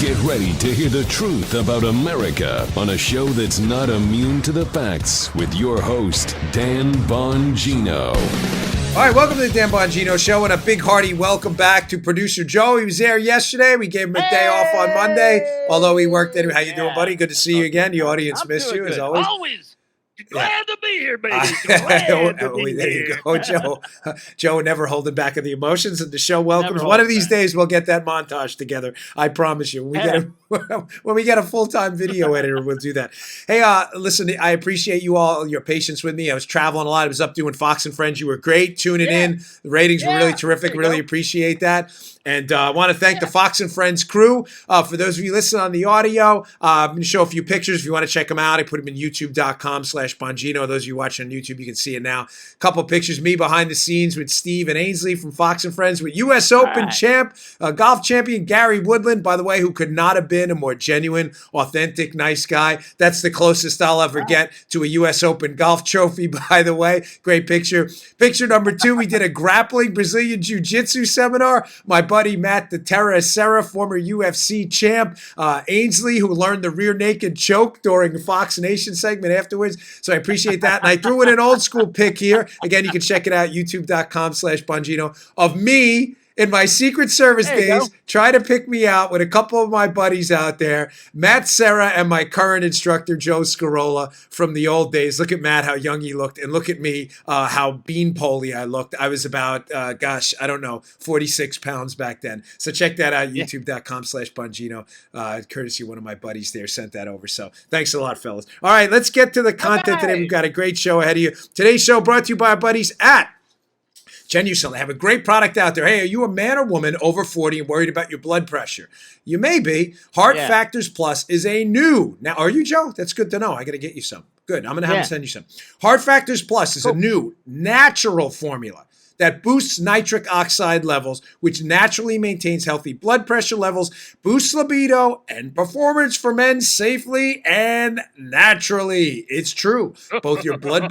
Get ready to hear the truth about America on a show that's not immune to the facts with your host, Dan Bongino. All right, welcome to the Dan Bongino Show and a big hearty welcome back to producer Joe. He was there yesterday. We gave him a day off on Monday, although he worked anyway. How you doing, buddy? Good to see you again. The audience missed you, as always. Always. Glad to be here, baby. Glad to be there here. you go, Joe. Joe never holding back of the emotions, and the show welcomes. Never One of hold these back. days, we'll get that montage together. I promise you. When we get a full-time video editor, we'll do that. Hey, listen, I appreciate you all, your patience with me. I was traveling a lot. I was up doing Fox and Friends. You were great tuning in. The ratings were really terrific. Really appreciate that. And I want to thank the Fox and Friends crew. For those of you listening on the audio, I'm going to show a few pictures if you want to check them out. I put them in youtube.com/Bongino. Those of you watching on YouTube, you can see it now. A couple of pictures, me behind the scenes with Steve and Ainsley from Fox and Friends, with U.S. Open champ, golf champion Gary Woodland, by the way, who could not have been a more genuine, authentic, nice guy. That's the closest I'll ever get to a U.S. Open golf trophy, by the way. Great picture. Picture number 2, we did a grappling Brazilian Jiu-Jitsu seminar. My buddy Matt the Terra Serra, former UFC champ, Ainsley, who learned the rear naked choke during the Fox Nation segment afterwards. So I appreciate that. And I threw in an old school pic here. Again, you can check it out, youtube.com/Bongino, of me in my Secret Service days. Try to pick me out with a couple of my buddies out there, Matt Serra and my current instructor, Joe Scarola, from the old days. Look at Matt, how young he looked, and look at me, how beanpole-y I looked. I was about, 46 pounds back then. So check that out, youtube.com/Bongino. Courtesy of one of my buddies there sent that over. So thanks a lot, fellas. All right, let's get to the content today. We've got a great show ahead of you. Today's show brought to you by our buddies at Genucel. They have a great product out there. Hey, are you a man or woman over 40 and worried about your blood pressure? You may be. Heart Factors Plus is a new. Now, are you, Joe? That's good to know. I got to get you some. Good. I'm going to have them send you some. Heart Factors Plus is a new natural formula that boosts nitric oxide levels, which naturally maintains healthy blood pressure levels, boosts libido and performance for men safely and naturally. It's true. Both your blood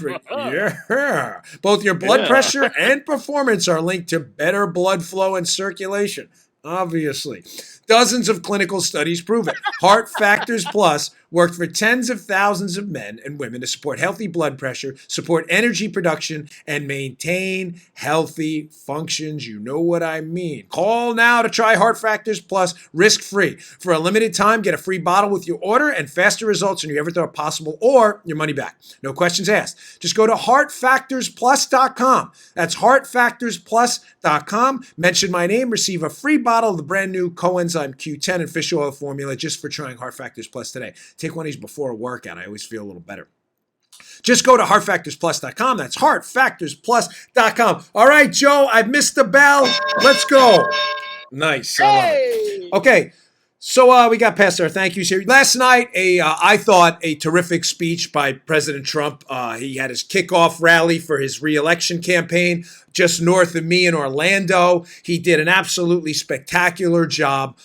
pressure and performance are linked to better blood flow and circulation. Obviously. Dozens of clinical studies prove it. Heart Factors Plus worked for tens of thousands of men and women to support healthy blood pressure, support energy production, and maintain healthy functions. You know what I mean. Call now to try Heart Factors Plus risk-free. For a limited time, get a free bottle with your order and faster results than you ever thought possible, or your money back. No questions asked. Just go to heartfactorsplus.com. That's heartfactorsplus.com. Mention my name, receive a free bottle of the brand new coenzyme Q10 and fish oil formula just for trying Heart Factors Plus today. Take one of these before a workout. I always feel a little better. Just go to heartfactorsplus.com. That's heartfactorsplus.com. All right, Joe, I've missed the bell. Let's go. Nice. I love it. Okay. So we got past our thank yous here. Last night, I thought a terrific speech by President Trump. He had his kickoff rally for his re-election campaign just north of me in Orlando. He did an absolutely spectacular job.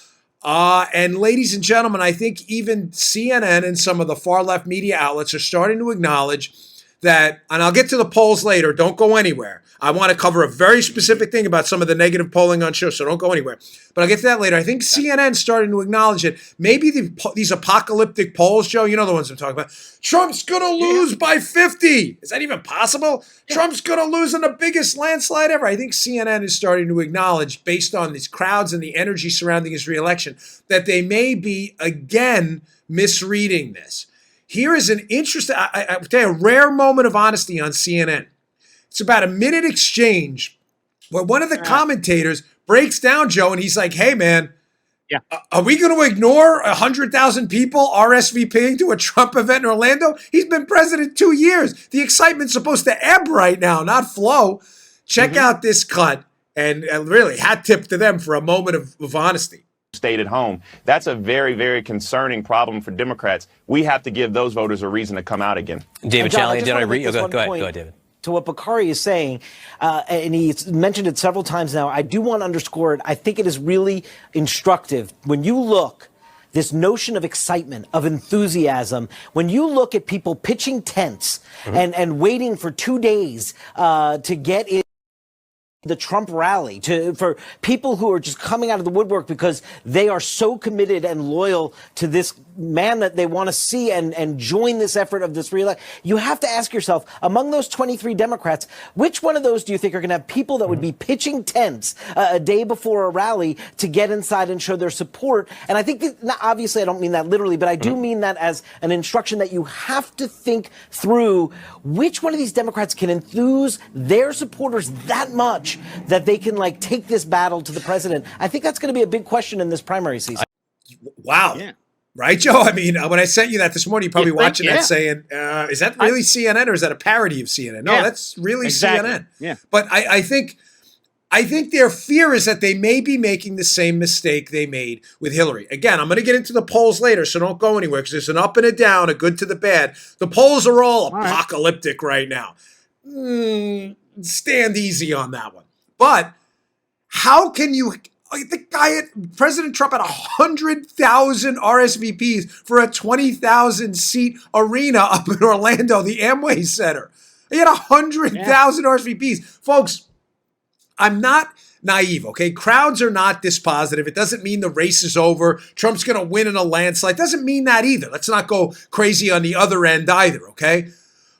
And ladies and gentlemen, I think even CNN and some of the far left media outlets are starting to acknowledge that, and I'll get to the polls later, don't go anywhere. I want to cover a very specific thing about some of the negative polling on shows, so don't go anywhere. But I'll get to that later. I think CNN's starting to acknowledge it. Maybe these apocalyptic polls, Joe, you know the ones I'm talking about. Trump's going to lose by 50. Is that even possible? Trump's going to lose in the biggest landslide ever. I think CNN is starting to acknowledge, based on these crowds and the energy surrounding his reelection, that they may be, again, misreading this. Here is an interesting, I would tell you, a rare moment of honesty on CNN. It's about a minute exchange where one of the commentators breaks down, Joe, and he's like, hey, man, are we going to ignore 100,000 people RSVPing to a Trump event in Orlando? He's been president 2 years. The excitement's supposed to ebb right now, not flow. Check out this cut, and really, hat tip to them for a moment of honesty. Stayed at home. That's a very, very concerning problem for Democrats. We have to give those voters a reason to come out again. David Challey, did I read? Go ahead, David. To what Bakari is saying, and he's mentioned it several times now, I do want to underscore it. I think it is really instructive. When you look, this notion of excitement, of enthusiasm, when you look at people pitching tents and waiting for 2 days to get in. the Trump rally for people who are just coming out of the woodwork because they are so committed and loyal to this man that they want to see and join this effort of this reelection. You have to ask yourself, among those 23 Democrats, which one of those do you think are going to have people that would be pitching tents a day before a rally to get inside and show their support? And I think obviously I don't mean that literally, but I do mean that as an instruction that you have to think through which one of these Democrats can enthuse their supporters that much that they can take this battle to the president. I think that's going to be a big question in this primary season. Wow. Yeah. Right, Joe? I mean, when I sent you that this morning, you're probably watching that saying, is that really CNN or is that a parody of CNN? No, that's really CNN. Yeah. But I think their fear is that they may be making the same mistake they made with Hillary. Again, I'm going to get into the polls later, so don't go anywhere because there's an up and a down, a good to the bad. The polls are all apocalyptic right now. Stand easy on that one. But how can you... President Trump had 100,000 RSVPs for a 20,000 seat arena up in Orlando, the Amway Center. He had 100,000 RSVPs. Folks, I'm not naive, okay? Crowds are not this positive. It doesn't mean the race is over. Trump's going to win in a landslide. It doesn't mean that either. Let's not go crazy on the other end either, okay?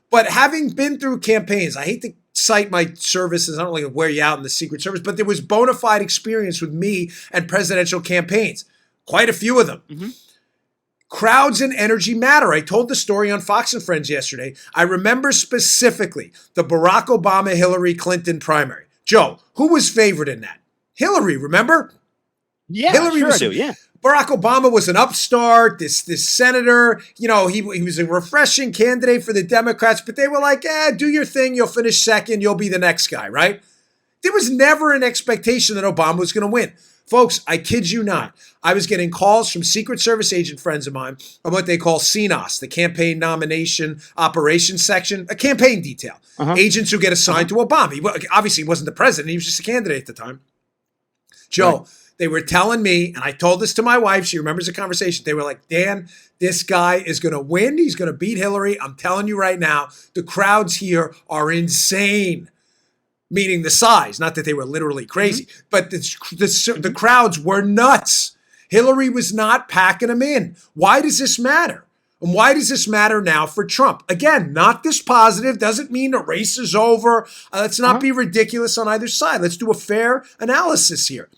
But having been through campaigns, I hate to cite my services. I don't like to wear you out in the Secret Service, but there was bona fide experience with me and presidential campaigns. Quite a few of them. Mm-hmm. Crowds and energy matter. I told the story on Fox and Friends yesterday. I remember specifically the Barack Obama, Hillary Clinton primary. Joe, who was favored in that? Hillary, remember? Yeah, Hillary sure I do, yeah. Barack Obama was an upstart, this senator, he was a refreshing candidate for the Democrats, but they were like, do your thing, you'll finish second, you'll be the next guy, right? There was never an expectation that Obama was going to win. Folks, I kid you not. I was getting calls from Secret Service agent friends of mine on what they call CNOS, the Campaign Nomination Operations Section, a campaign detail. Agents who get assigned to Obama. Obviously, he wasn't the president. He was just a candidate at the time. Joe, they were telling me, and I told this to my wife, she remembers the conversation. They were like, Dan, this guy is going to win. He's going to beat Hillary. I'm telling you right now, the crowds here are insane. Meaning the size, not that they were literally crazy, but the crowds were nuts. Hillary was not packing them in. Why does this matter? And why does this matter now for Trump? Again, not this positive. Doesn't mean the race is over. Let's not be ridiculous on either side. Let's do a fair analysis here.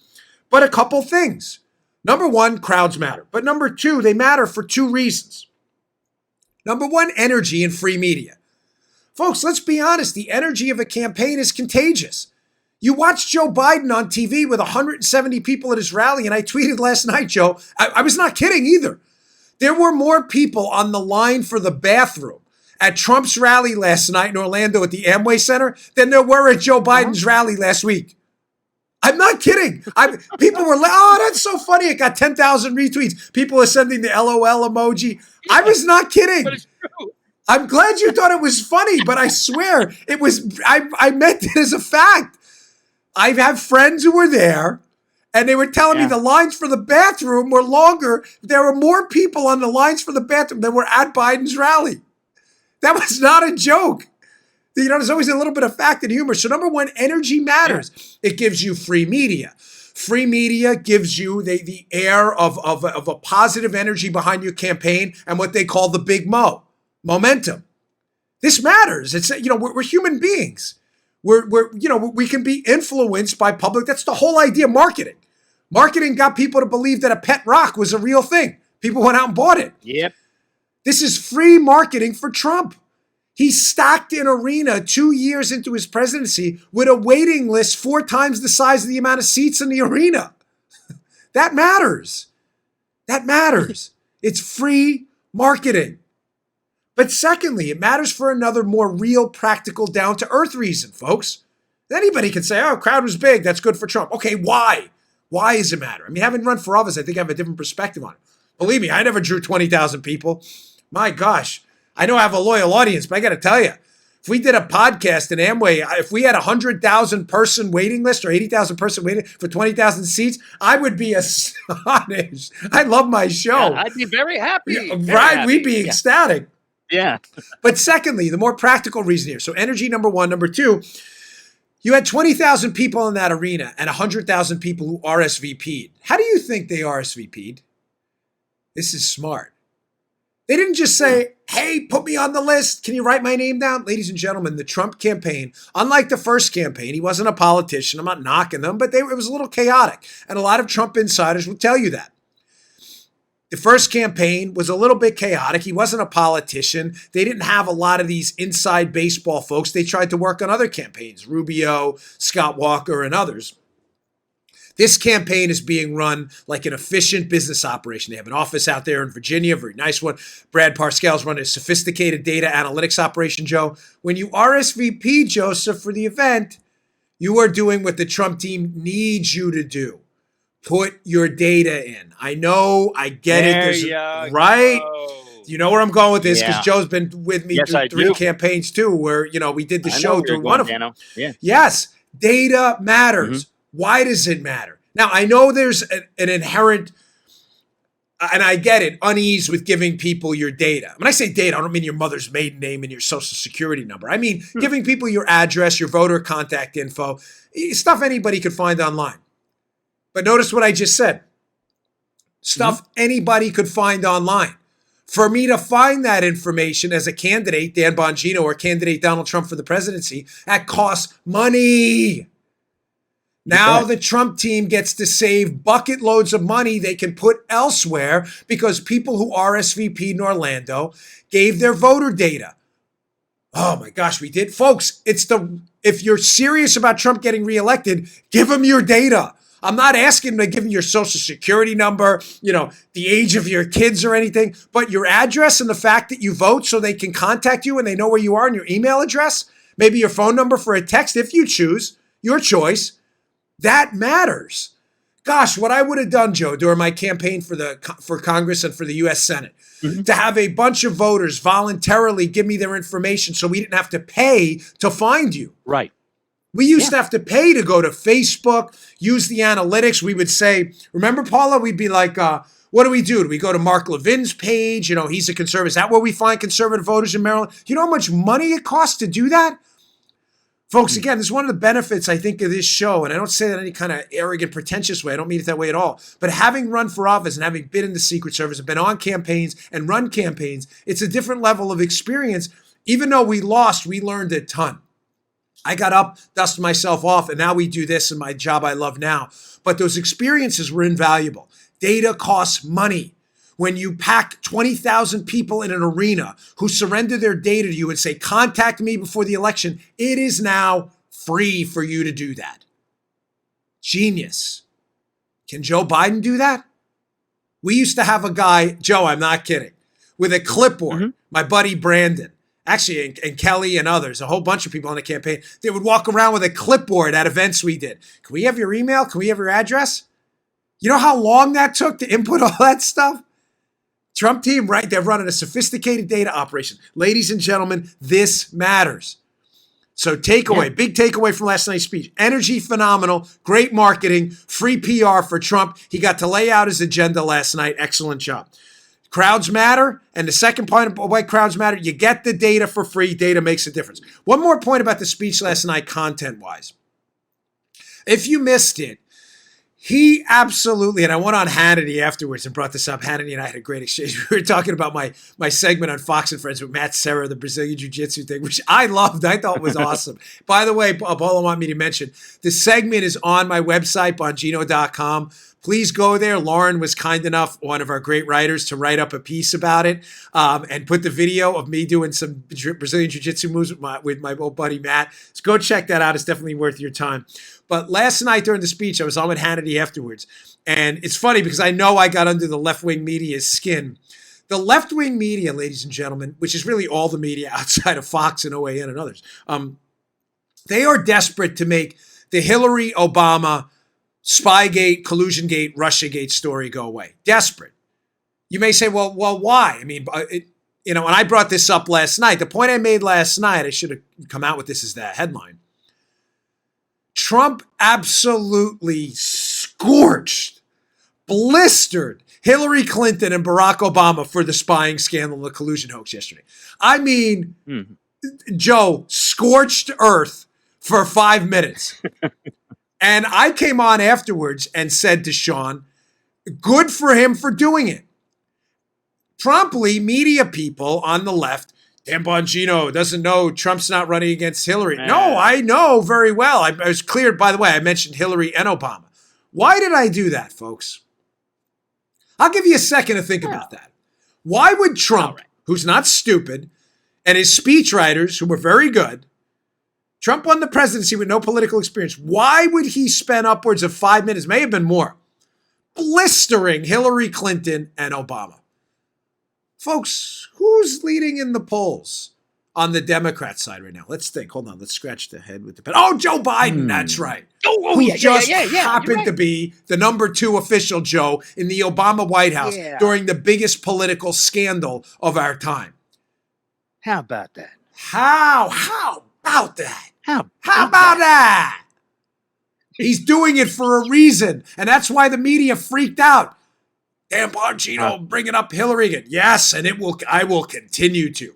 But a couple things. Number one, crowds matter. But number two, they matter for two reasons. Number one, energy and free media. Folks, let's be honest. The energy of a campaign is contagious. You watched Joe Biden on TV with 170 people at his rally, and I tweeted last night, Joe, I was not kidding either. There were more people on the line for the bathroom at Trump's rally last night in Orlando at the Amway Center than there were at Joe Biden's rally last week. I'm not kidding. People were like, oh, that's so funny. It got 10,000 retweets. People are sending the LOL emoji. I was not kidding. But it's true. I'm glad you thought it was funny, but I swear it was, I meant it as a fact. I have friends who were there and they were telling me the lines for the bathroom were longer. There were more people on the lines for the bathroom than were at Biden's rally. That was not a joke. There's always a little bit of fact and humor. So number one, energy matters. It gives you free media. Free media gives you the air of a positive energy behind your campaign and what they call the big momentum. This matters. It's, we're human beings. We can be influenced by public. That's the whole idea of marketing. Marketing got people to believe that a pet rock was a real thing. People went out and bought it. Yep. This is free marketing for Trump. He stacked an arena 2 years into his presidency with a waiting list 4 times the size of the amount of seats in the arena. That matters. That matters. It's free marketing. But secondly, it matters for another more real, practical, down-to-earth reason, folks. Anybody can say, oh, crowd was big, that's good for Trump. Okay, why? Why does it matter? I mean, having run for office, I think I have a different perspective on it. Believe me, I never drew 20,000 people. My gosh. I know I have a loyal audience, but I got to tell you, if we did a podcast in Amway, if we had 100,000 person waiting list or 80,000 person waiting for 20,000 seats, I would be astonished. I love my show. I'd be very happy. Right? We'd be ecstatic. Yeah. But secondly, the more practical reason here. So energy, number one. Number two, You had 20,000 people in that arena and 100,000 people who RSVP'd. How do you think they RSVP'd? This is smart. They didn't just say, hey, put me on the list. Can you write my name down? Ladies and gentlemen, the Trump campaign, unlike the first campaign, he wasn't a politician. I'm not knocking them, but it was a little chaotic. And a lot of Trump insiders will tell you that. The first campaign was a little bit chaotic. He wasn't a politician. They didn't have a lot of these inside baseball folks. They tried to work on other campaigns, Rubio, Scott Walker, and others. This campaign is being run like an efficient business operation. They have an office out there in Virginia, a very nice one. Brad Parscale's running a sophisticated data analytics operation, Joe. When you RSVP, Joseph, for the event, you are doing what the Trump team needs you to do. Put your data in. I know, I get it. Right? You know where I'm going with this because Joe's been with me through three campaigns too, where we did the show through one of them. Yeah. Yes, data matters. Why does it matter? Now I know there's an inherent, and I get it, unease with giving people your data. When I say data, I don't mean your mother's maiden name and your social security number. I mean giving people your address, your voter contact info, stuff anybody could find online. But notice what I just said. Stuff anybody could find online. For me to find that information as a candidate, Dan Bongino, or candidate Donald Trump for the presidency, that costs money. Now the Trump team gets to save bucket loads of money they can put elsewhere because people who RSVP'd in Orlando gave their voter data. Oh my gosh, we did. Folks, if you're serious about Trump getting reelected, give him your data. I'm not asking to give them your social security number, the age of your kids or anything, but your address and the fact that you vote so they can contact you and they know where you are and your email address, maybe your phone number for a text if you choose, your choice. That matters. Gosh, what I would have done, Joe, during my campaign for Congress and for the U.S. Senate, to have a bunch of voters voluntarily give me their information so we didn't have to pay to find you. Right. We used to have to pay to go to Facebook, use the analytics. We would say, remember, Paula, we'd be like, what do? Do we go to Mark Levin's page? He's a conservative. Is that where we find conservative voters in Maryland? You know how much money it costs to do that? Folks, again, this is one of the benefits, I think, of this show. And I don't say that in any kind of arrogant, pretentious way. I don't mean it that way at all. But having run for office and having been in the Secret Service and been on campaigns and run campaigns, it's a different level of experience. Even though we lost, we learned a ton. I got up, dusted myself off, and now we do this in my job I love now. But those experiences were invaluable. Data costs money. When you pack 20,000 people in an arena who surrender their data to you and say, contact me before the election, it is now free for you to do that. Genius. Can Joe Biden do that? We used to have a guy, Joe, I'm not kidding, with a clipboard, my buddy Brandon. Actually, and Kelly and others, a whole bunch of people on the campaign, they would walk around with a clipboard at events we did. Can we have your email? Can we have your address? You know how long that took to input all that stuff? Trump team, right? They're running a sophisticated data operation. Ladies and gentlemen, this matters. So takeaway, big takeaway from last night's speech. Energy phenomenal, great marketing, free PR for Trump. He got to lay out his agenda last night. Excellent job. Crowds matter. And the second point of why crowds matter, you get the data for free. Data makes a difference. One more point about the speech last night, content-wise. If you missed it, he absolutely, and I went on Hannity afterwards and brought this up. Hannity and I had a great exchange. We were talking about my segment on Fox and Friends with Matt Serra, the Brazilian Jiu-Jitsu thing, which I loved. I thought was awesome. By the way, Paula wanted me to mention, the segment is on my website, Bongino.com. Please go there. Lauren was kind enough, one of our great writers, to write up a piece about it and put the video of me doing some Brazilian Jiu-Jitsu moves with my old buddy Matt. So go check that out. It's definitely worth your time. But last night during the speech, I was on with Hannity afterwards. And it's funny because I know I got under the left-wing media's skin. The left-wing media, ladies and gentlemen, which is really all the media outside of Fox and OAN and others, they are desperate to make the Hillary, Obama, Spygate, Collusiongate, Russiagate story go away. Desperate. You may say, well, why? I mean, and I brought this up last night. The point I made last night, I should have come out with this as the headline. Trump absolutely scorched, blistered Hillary Clinton and Barack Obama for the spying scandal and the collusion hoax yesterday. I mean, Joe, scorched earth, for 5 minutes. And I came on afterwards and said to Sean, good for him for doing it. Promptly, media people on the left, Dan Bongino doesn't know Trump's not running against Hillary. No, I know very well. I was cleared, by the way, I mentioned Hillary and Obama. Why did I do that, folks? I'll give you a second to think about that. Why would Trump, who's not stupid, and his speechwriters, who were very good, Trump won the presidency with no political experience, why would he spend upwards of 5 minutes, may have been more, blistering Hillary Clinton and Obama? Folks, who's leading in the polls on the Democrat side right now? Let's think. Hold on. Let's scratch the head with the pen. Oh, Joe Biden. That's right. Who just happened to be the number 2 official, Joe, in the Obama White House during the biggest political scandal of our time. How about that? How about that? How about that? He's doing it for a reason, and that's why the media freaked out. Dan Bongino bringing up Hillary again. Yes, and I will continue to.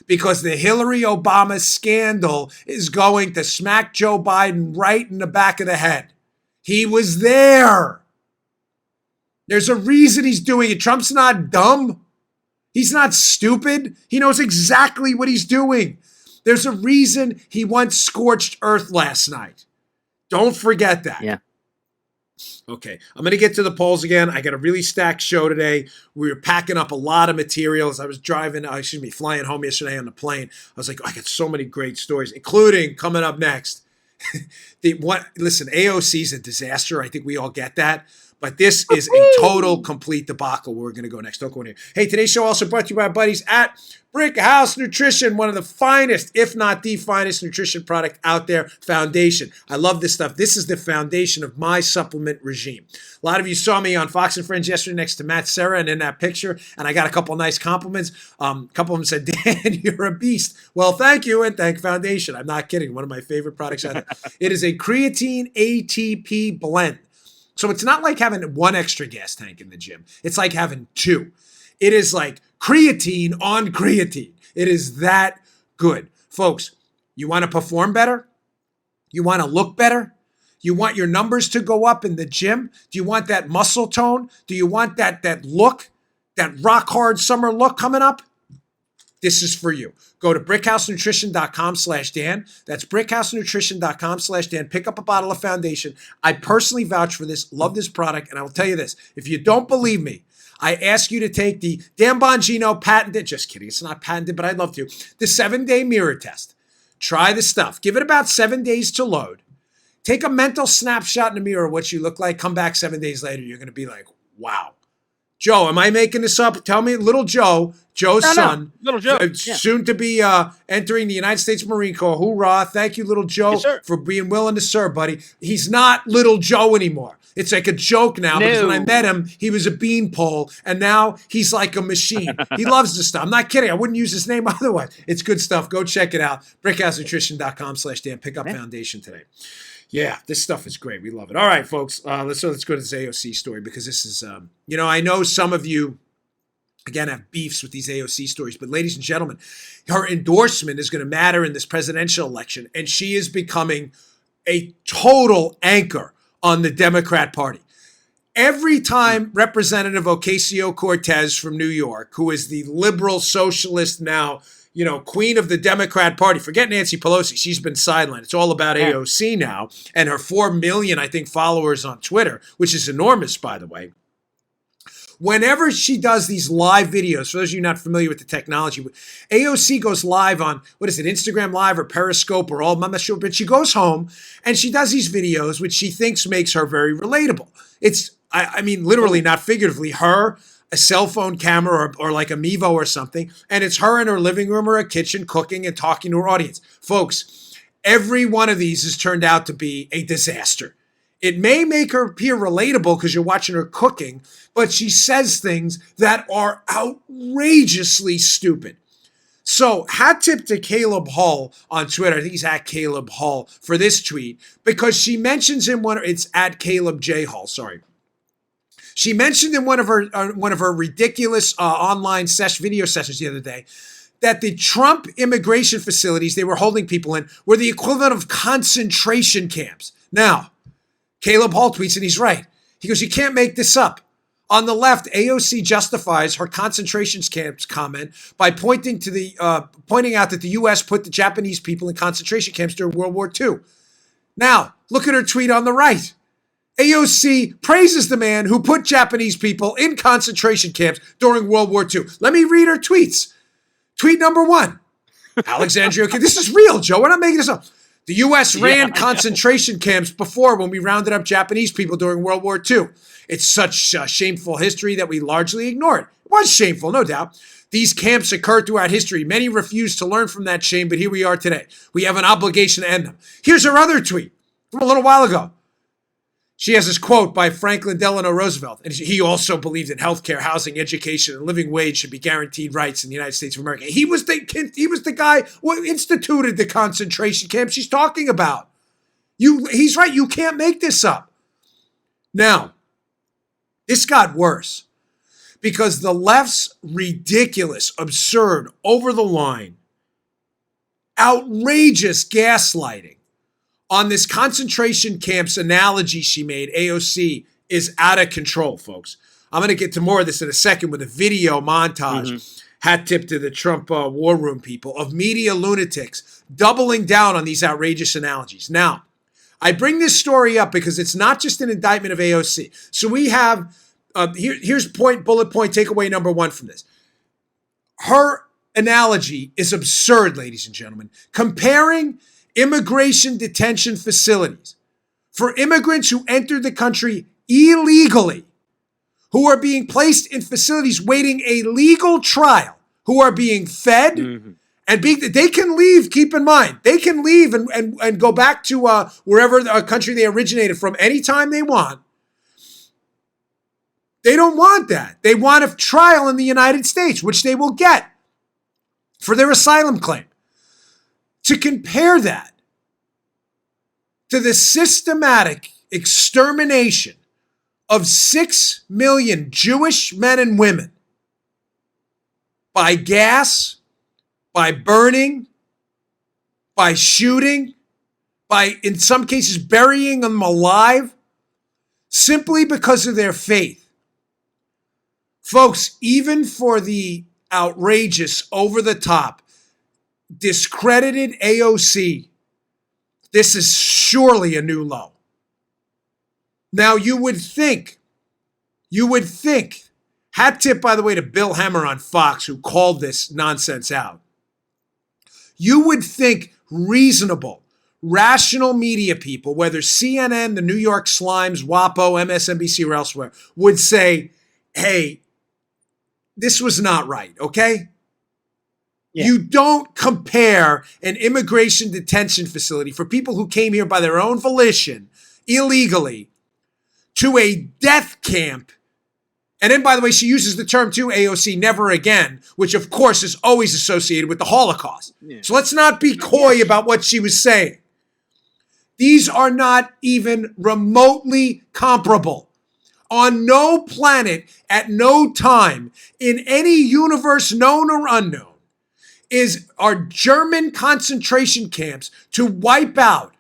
Because the Hillary-Obama scandal is going to smack Joe Biden right in the back of the head. He was there. There's a reason he's doing it. Trump's not dumb. He's not stupid. He knows exactly what he's doing. There's a reason he went scorched earth last night. Don't forget that. Yeah. Okay, I'm going to get to the polls again. I got a really stacked show today. We were packing up a lot of materials. I was flying home yesterday on the plane. I was like, I got so many great stories, including coming up next. Listen, AOC is a disaster. I think we all get that. But this is a total, complete debacle. We're going to go next. Don't go in here. Hey, today's show also brought to you by our buddies at Brick House Nutrition, one of the finest, if not the finest nutrition product out there, Foundation. I love this stuff. This is the foundation of my supplement regime. A lot of you saw me on Fox and Friends yesterday next to Matt Serra and in that picture, and I got a couple nice compliments. A couple of them said, Dan, you're a beast. Well, thank you, and thank Foundation. I'm not kidding. One of my favorite products out there. It is a creatine ATP blend. So it's not like having one extra gas tank in the gym. It's like having 2. It is like creatine on creatine. It is that good. Folks, you want to perform better? You want to look better? You want your numbers to go up in the gym? Do you want that muscle tone? Do you want that look, that rock hard summer look coming up? This is for you. Go to brickhousenutrition.com/Dan. That's brickhousenutrition.com/Dan. Pick up a bottle of Foundation. I personally vouch for this, love this product, and I will tell you this. If you don't believe me, I ask you to take the Dan Bongino patented, just kidding, it's not patented, but I'd love to, the 7-day mirror test. Try the stuff. Give it about 7 days to load. Take a mental snapshot in the mirror of what you look like. Come back 7 days later. You're going to be like, wow. Joe, am I making this up? Tell me, little Joe's son, little Joe, soon to be entering the United States Marine Corps. Hoorah. Thank you, little Joe, for being willing to serve, buddy. He's not little Joe anymore. It's like a joke now because when I met him, he was a beanpole, and now he's like a machine. He loves this stuff. I'm not kidding. I wouldn't use his name otherwise. It's good stuff. Go check it out. brickhousenutrition.com/Dan. Pick up Foundation today. Yeah, this stuff is great. We love it. All right, folks, let's go to this AOC story because this is, I know some of you, again, have beefs with these AOC stories, but ladies and gentlemen, her endorsement is going to matter in this presidential election, and she is becoming a total anchor on the Democrat Party. Every time Representative Ocasio-Cortez from New York, who is the liberal socialist now, queen of the Democrat Party. Forget Nancy Pelosi. She's been sidelined. It's all about AOC now and her 4 million, I think, followers on Twitter, which is enormous, by the way. Whenever she does these live videos, for those of you not familiar with the technology, AOC goes live on, Instagram Live or Periscope or all, I'm not sure, but she goes home and she does these videos, which she thinks makes her very relatable. It's, I mean, literally, not figuratively, her, a cell phone camera or like a Mevo or something, and it's her in her living room or a kitchen cooking and talking to her audience. Folks, every one of these has turned out to be a disaster. It may make her appear relatable because you're watching her cooking, but she says things that are outrageously stupid. So hat tip to Caleb Hull on Twitter. I think he's at Caleb Hull for this tweet because she mentions him it's at Caleb J. Hull, sorry. She mentioned in one of her ridiculous online video sessions the other day that the Trump immigration facilities they were holding people in were the equivalent of concentration camps. Now, Caleb Hall tweets, and he's right. He goes, you can't make this up. On the left, AOC justifies her concentration camps comment by pointing out that the U.S. put the Japanese people in concentration camps during World War II. Now, look at her tweet on the right. AOC praises the man who put Japanese people in concentration camps during World War II. Let me read her tweets. Tweet number 1. Alexandria, okay, this is real, Joe. We're not making this up. The U.S. ran concentration camps before when we rounded up Japanese people during World War II. It's such a shameful history that we largely ignore it. It was shameful, no doubt. These camps occurred throughout history. Many refused to learn from that shame, but here we are today. We have an obligation to end them. Here's her other tweet from a little while ago. She has this quote by Franklin Delano Roosevelt, and he also believed that healthcare, housing, education, and living wage should be guaranteed rights in the United States of America. He was the guy who instituted the concentration camp she's talking about. He's right. You can't make this up. Now, this got worse because the left's ridiculous, absurd, over the line, outrageous gaslighting on this concentration camps analogy she made, AOC, is out of control, folks. I'm going to get to more of this in a second with a video montage, hat tip to the Trump war room people, of media lunatics doubling down on these outrageous analogies. Now, I bring this story up because it's not just an indictment of AOC. So we have, here's bullet point, takeaway number 1 from this. Her analogy is absurd, ladies and gentlemen. Comparing immigration detention facilities for immigrants who entered the country illegally, who are being placed in facilities waiting a legal trial, who are being fed and they can leave, keep in mind, they can leave and go back to wherever country they originated from anytime they want. They don't want that. They want a trial in the United States, which they will get for their asylum claim. To compare that to the systematic extermination of 6 million Jewish men and women by gas, by burning, by shooting, by, in some cases, burying them alive, simply because of their faith. Folks, even for the outrageous, over-the-top, discredited AOC, this is surely a new low. Now, you would think, hat tip, by the way, to Bill Hemmer on Fox, who called this nonsense out. You would think reasonable, rational media people, whether CNN, the New York Slimes, WAPO, MSNBC, or elsewhere, would say, hey, this was not right, okay? Yeah. You don't compare an immigration detention facility for people who came here by their own volition, illegally, to a death camp. And then, by the way, she uses the term too, AOC, never again, which of course is always associated with the Holocaust. Yeah. So let's not be coy about what she was saying. These are not even remotely comparable. On no planet, at no time, in any universe known or unknown, are German concentration camps to wipe out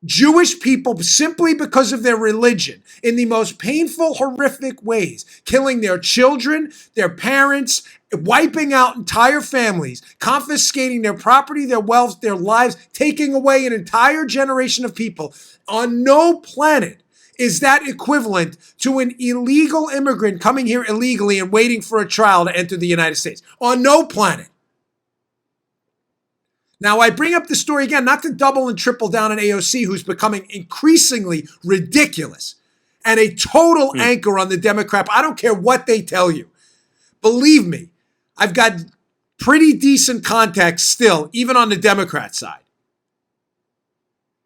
Jewish people simply because of their religion in the most painful, horrific ways, killing their children, their parents, wiping out entire families, confiscating their property, their wealth, their lives, taking away an entire generation of people. On no planet is that equivalent to an illegal immigrant coming here illegally and waiting for a trial to enter the United States. On no planet. Now, I bring up the story again, not to double and triple down on AOC, who's becoming increasingly ridiculous and a total anchor on the Democrat. I don't care what they tell you. Believe me, I've got pretty decent contacts still, even on the Democrat side.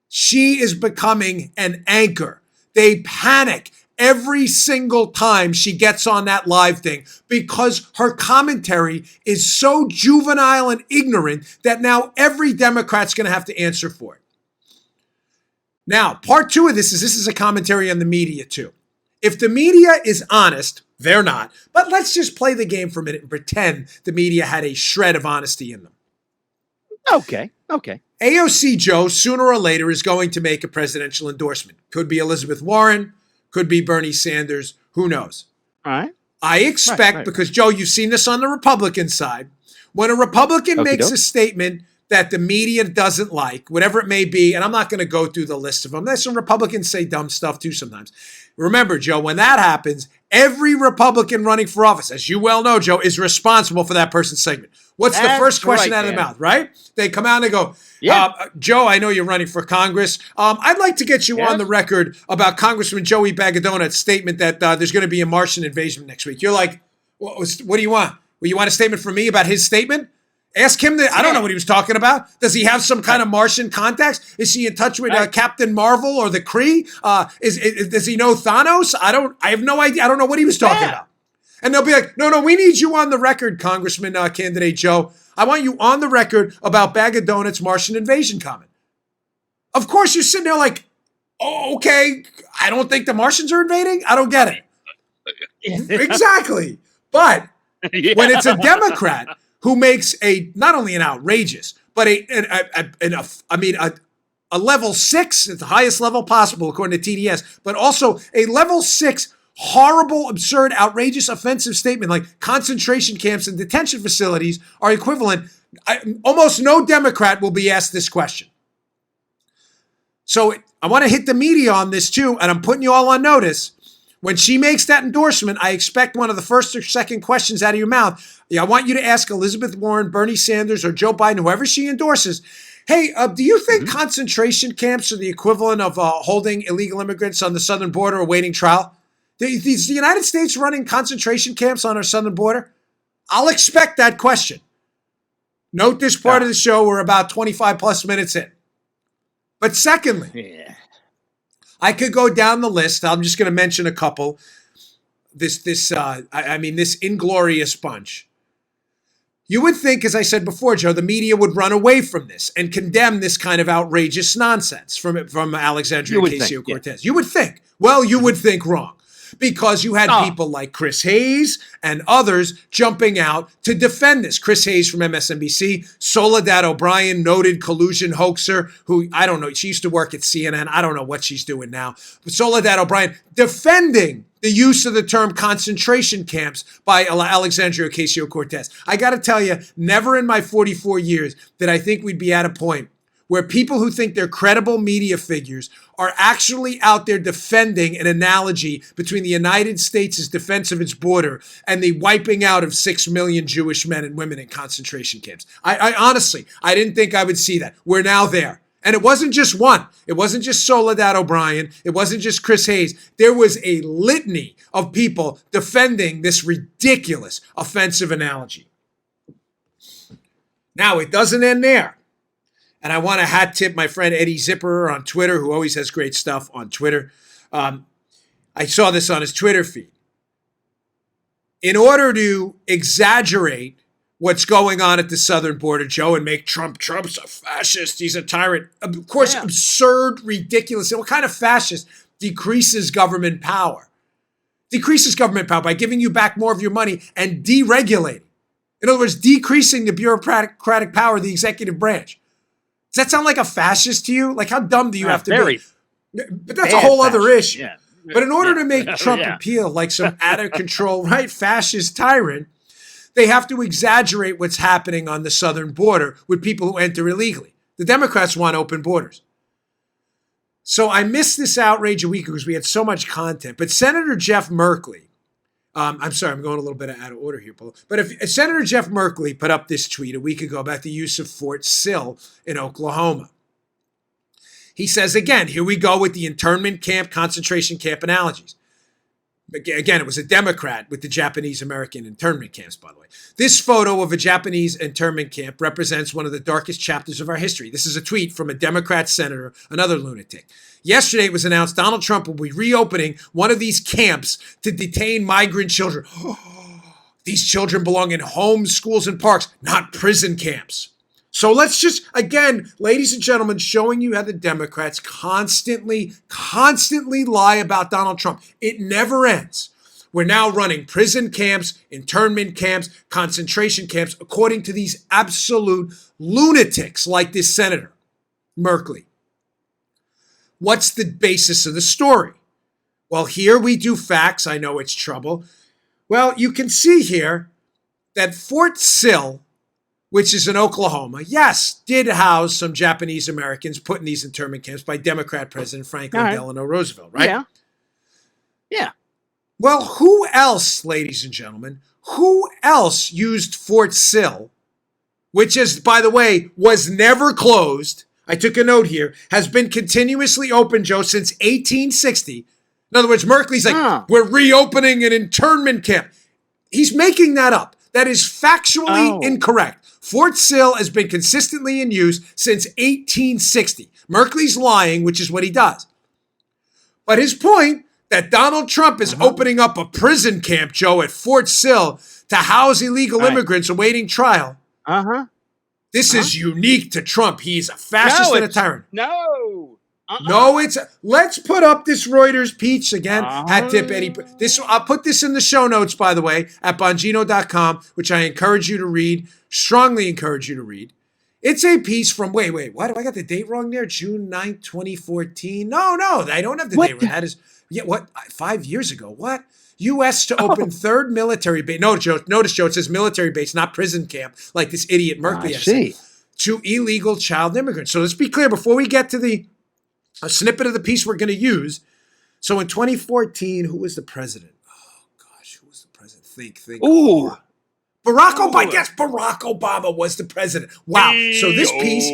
She is becoming an anchor. They panic every single time she gets on that live thing because her commentary is so juvenile and ignorant that now every Democrat's going to have to answer for it. Now, part 2 of this is a commentary on the media too. If the media is honest, They're not. But let's just play the game for a minute and pretend the media had a shred of honesty in them. Okay. AOC Joe, sooner or later, is going to make a presidential endorsement. Could be Elizabeth Warren, could be Bernie Sanders, who knows? All right. I expect, because, Joe, you've seen this on the Republican side, when a Republican makes a statement that the media doesn't like, whatever it may be, and I'm not going to go through the list of them. There's some Republicans say dumb stuff too sometimes. Remember, Joe, when that happens, every Republican running for office, as you well know, Joe, is responsible for that person's segment. What's the first question out of their mouth, right? They come out and they go, Joe, I know you're running for Congress. I'd like to get you on the record about Congressman Joey Bagadonat's statement that there's going to be a Martian invasion next week. You're like, what do you want? Well, you want a statement from me about his statement? Ask him I don't know what he was talking about. Does he have some kind of Martian contacts? Is he in touch with Captain Marvel or the Kree? Does he know Thanos? I have no idea. I don't know what he was talking about. And they'll be like, no, we need you on the record, Congressman candidate Joe. I want you on the record about Bag of Donuts Martian invasion comment. Of course, you're sitting there like, oh, okay, I don't think the Martians are invading. I don't get it. Exactly. But when it's a Democrat who makes not only an outrageous, but a level 6 at the highest level possible, according to TDS, but also a level 6 horrible, absurd, outrageous, offensive statement like concentration camps and detention facilities are equivalent. Almost no Democrat will be asked this question. So I want to hit the media on this too, and I'm putting you all on notice. When she makes that endorsement, I expect one of the first or second questions out of your mouth. I want you to ask Elizabeth Warren, Bernie Sanders, or Joe Biden, whoever she endorses, hey, do you think concentration camps are the equivalent of holding illegal immigrants on the southern border awaiting trial? Is the United States running concentration camps on our southern border? I'll expect that question. Note this part of the show, we're about 25 plus minutes in. But secondly, I could go down the list. I'm just going to mention a couple. This inglorious bunch. You would think, as I said before, Joe, the media would run away from this and condemn this kind of outrageous nonsense from Alexandria Ocasio-Cortez. You would think. Well, you would think wrong. Because you had people like Chris Hayes and others jumping out to defend this. Chris Hayes from MSNBC, Soledad O'Brien, noted collusion hoaxer, who, I don't know, she used to work at CNN. I don't know what she's doing now. But Soledad O'Brien defending the use of the term concentration camps by Alexandria Ocasio-Cortez. I got to tell you, never in my 44 years did I think we'd be at a point where people who think they're credible media figures are actually out there defending an analogy between the United States' defense of its border and the wiping out of 6 million Jewish men and women in concentration camps. I honestly, I didn't think I would see that. We're now there. And it wasn't just one. It wasn't just Soledad O'Brien. It wasn't just Chris Hayes. There was a litany of people defending this ridiculous offensive analogy. Now, it doesn't end there. And I want to hat tip my friend Eddie Zipperer on Twitter, who always has great stuff on Twitter. I saw this on his Twitter feed. In order to exaggerate what's going on at the southern border, Joe, and make Trump's a fascist, he's a tyrant. Of course, absurd, ridiculous. What kind of fascist decreases government power? Decreases government power by giving you back more of your money and deregulating. In other words, decreasing the bureaucratic power of the executive branch. Does that sound like a fascist to you? Like, how dumb do you have to be? But that's a whole other issue. Yeah. But in order to make Trump appeal like some out-of-control, right, fascist tyrant, they have to exaggerate what's happening on the southern border with people who enter illegally. The Democrats want open borders. So I missed this outrage a week ago because we had so much content. But Senator Jeff Merkley, I'm sorry, I'm going a little bit out of order here, Paul. But if Senator Jeff Merkley put up this tweet a week ago about the use of Fort Sill in Oklahoma. He says, again, here we go with the internment camp, concentration camp analogies. Again, it was a Democrat with the Japanese-American internment camps, by the way. This photo of a Japanese internment camp represents one of the darkest chapters of our history. This is a tweet from a Democrat senator, another lunatic. Yesterday, it was announced Donald Trump will be reopening one of these camps to detain migrant children. These children belong in homes, schools, and parks, not prison camps. So let's just, again, ladies and gentlemen, showing you how the Democrats constantly lie about Donald Trump. It never ends. We're now running prison camps, internment camps, concentration camps, according to these absolute lunatics like this Senator Merkley. What's the basis of the story? Well, here we do facts. I know it's trouble. Well, you can see here that Fort Sill, which is in Oklahoma, yes, did house some Japanese Americans put in these internment camps by Democrat President Franklin Delano Roosevelt, right? Yeah. Yeah. Well, who else, ladies and gentlemen, who else used Fort Sill, which is, by the way, was never closed? I took a note here, has been continuously open, Joe, since 1860. In other words, Merkley's like, we're reopening an internment camp. He's making that up. That is factually incorrect. Fort Sill has been consistently in use since 1860. Merkley's lying, which is what he does. But his point that Donald Trump is opening up a prison camp, Joe, at Fort Sill to house illegal immigrants awaiting trial. This is unique to Trump. He's a fascist and a tyrant. No. No, let's put up this Reuters piece again. Hat tip, Eddie. I'll put this in the show notes, by the way, at Bongino.com, which I encourage you to read, strongly encourage you to read. It's a piece from, wait, why do I got the date wrong there? June 9th, 2014. No, I don't have the date wrong. That is, 5 years ago. What? U.S. to open third military base. Notice, Joe, it says military base, not prison camp, like this idiot Merkley has said, to illegal child immigrants. So let's be clear before we get to a snippet of the piece we're going to use. So in 2014, who was the president? Oh, gosh, who was the president? Think. Ooh. Barack Obama. Yes, Barack Obama was the president. Wow. So this piece,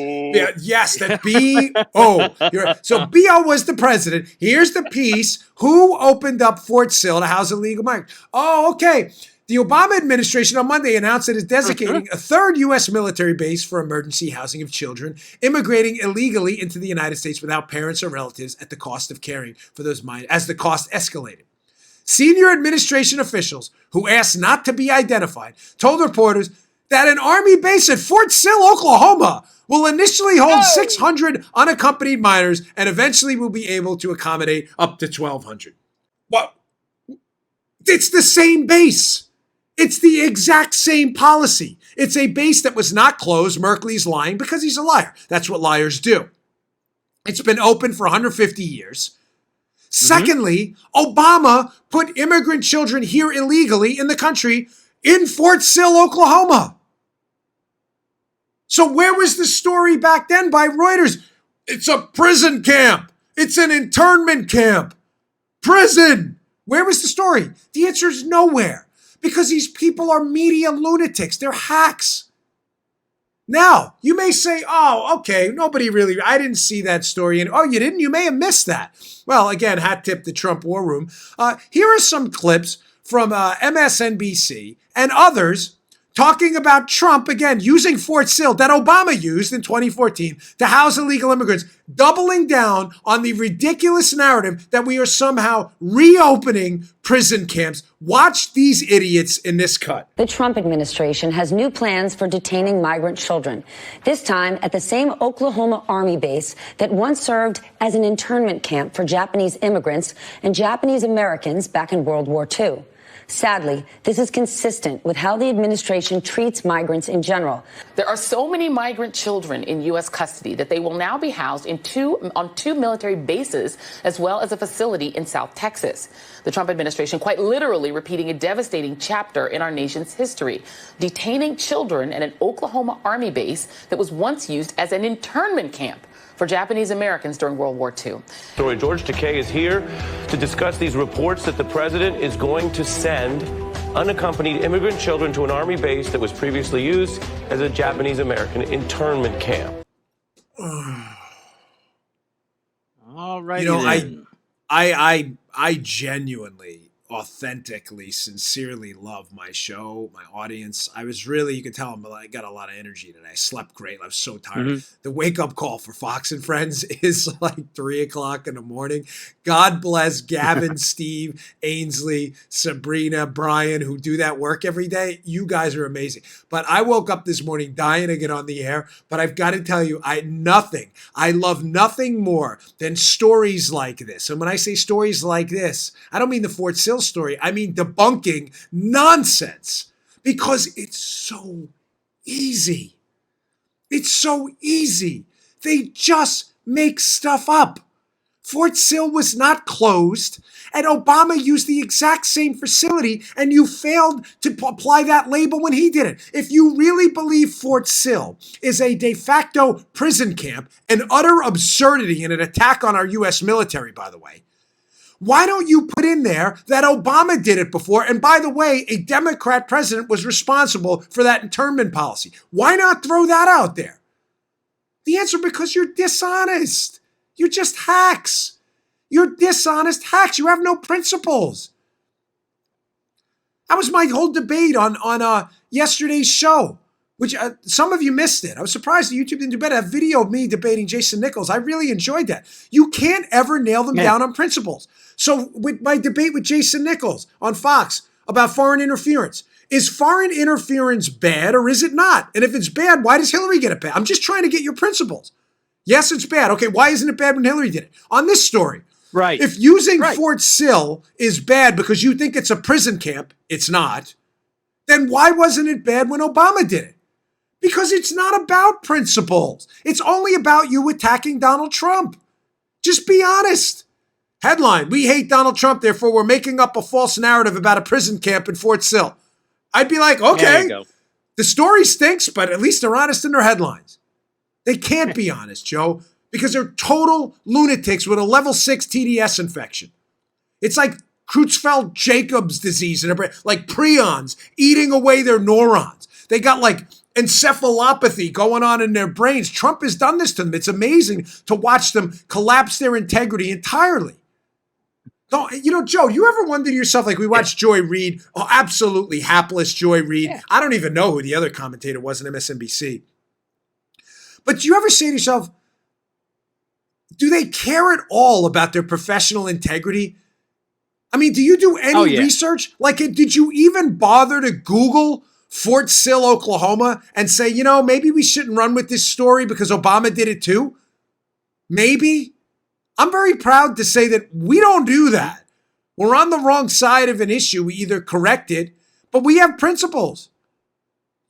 yes, that B-O. So B-O was the president. Here's the piece. Who opened up Fort Sill to house illegal migrants? Oh, okay. The Obama administration on Monday announced it is designating a third U.S. military base for emergency housing of children immigrating illegally into the United States without parents or relatives at the cost of caring for those minors as the cost escalated. Senior administration officials who asked not to be identified told reporters that an Army base at Fort Sill, Oklahoma, will initially hold 600 unaccompanied minors and eventually will be able to accommodate up to 1,200. What? It's the same base. It's the exact same policy. It's a base that was not closed. Merkley's lying because he's a liar. That's what liars do. It's been open for 150 years. Secondly, Obama put immigrant children here illegally in the country in Fort Sill, Oklahoma. So where was the story back then by Reuters? It's a prison camp. It's an internment camp. Prison. Where was the story? The answer is nowhere. Because these people are media lunatics. They're hacks. Now, you may say, oh, okay, I didn't see that story. And oh, you didn't? You may have missed that. Well, again, hat tip the Trump War Room. Here are some clips from MSNBC and others talking about Trump, again, using Fort Sill that Obama used in 2014 to house illegal immigrants, doubling down on the ridiculous narrative that we are somehow reopening prison camps. Watch these idiots in this cut. The Trump administration has new plans for detaining migrant children, this time at the same Oklahoma Army base that once served as an internment camp for Japanese immigrants and Japanese Americans back in World War II. Sadly, this is consistent with how the administration treats migrants in general. There are so many migrant children in U.S. custody that they will now be housed on two military bases, as well as a facility in South Texas. The Trump administration quite literally repeating a devastating chapter in our nation's history, detaining children at an Oklahoma Army base that was once used as an internment camp for Japanese Americans during World War II. George Takei is here to discuss these reports that the president is going to send unaccompanied immigrant children to an Army base that was previously used as a Japanese American internment camp. All right. I genuinely, authentically, sincerely love my show, my audience. I was really, you could tell I got a lot of energy today. I slept great. I was so tired. The wake-up call for Fox and Friends is like 3 o'clock in the morning. God bless Gavin, Steve, Ainsley, Sabrina, Brian, who do that work every day. You guys are amazing. But I woke up this morning dying to get on the air. But I've got to tell you, I love nothing more than stories like this. And when I say stories like this, I don't mean the Fort Sill story, I mean debunking nonsense, because it's so easy. It's so easy. They just make stuff up. Fort Sill was not closed, and Obama used the exact same facility, and you failed to apply that label when he did it. If you really believe Fort Sill is a de facto prison camp, an utter absurdity and an attack on our U.S. military, by the way, why don't you put in there that Obama did it before? And by the way, a Democrat president was responsible for that internment policy. Why not throw that out there? The answer, because you're dishonest. You're just hacks. You're dishonest hacks. You have no principles. That was my whole debate on yesterday's show, which some of you missed it. I was surprised that YouTube didn't do better. That video of me debating Jason Nichols, I really enjoyed that. You can't ever nail them down on principles. So with my debate with Jason Nichols on Fox about foreign interference, is foreign interference bad or is it not? And if it's bad, why does Hillary get it bad? I'm just trying to get your principles. Yes, it's bad. Okay, why isn't it bad when Hillary did it? On this story, Right. if using Fort Sill is bad because you think it's a prison camp, it's not, then why wasn't it bad when Obama did it? Because it's not about principles. It's only about you attacking Donald Trump. Just be honest. Headline, we hate Donald Trump, therefore we're making up a false narrative about a prison camp in Fort Sill. I'd be like, okay, the story stinks, but at least they're honest in their headlines. They can't be honest, Joe, because they're total lunatics with a level 6 TDS infection. It's like Creutzfeldt-Jacobs disease, like prions eating away their neurons. They got like encephalopathy going on in their brains. Trump has done this to them. It's amazing to watch them collapse their integrity entirely. Joe, you ever wonder to yourself, like we watched Joy Reid, absolutely hapless Joy Reid. Yeah. I don't even know who the other commentator was in MSNBC. But do you ever say to yourself, do they care at all about their professional integrity? I mean, do you do any research? Like, did you even bother to Google Fort Sill, Oklahoma, and say, maybe we shouldn't run with this story because Obama did it too? Maybe. I'm very proud to say that we don't do that. We're on the wrong side of an issue. We either correct it, but we have principles.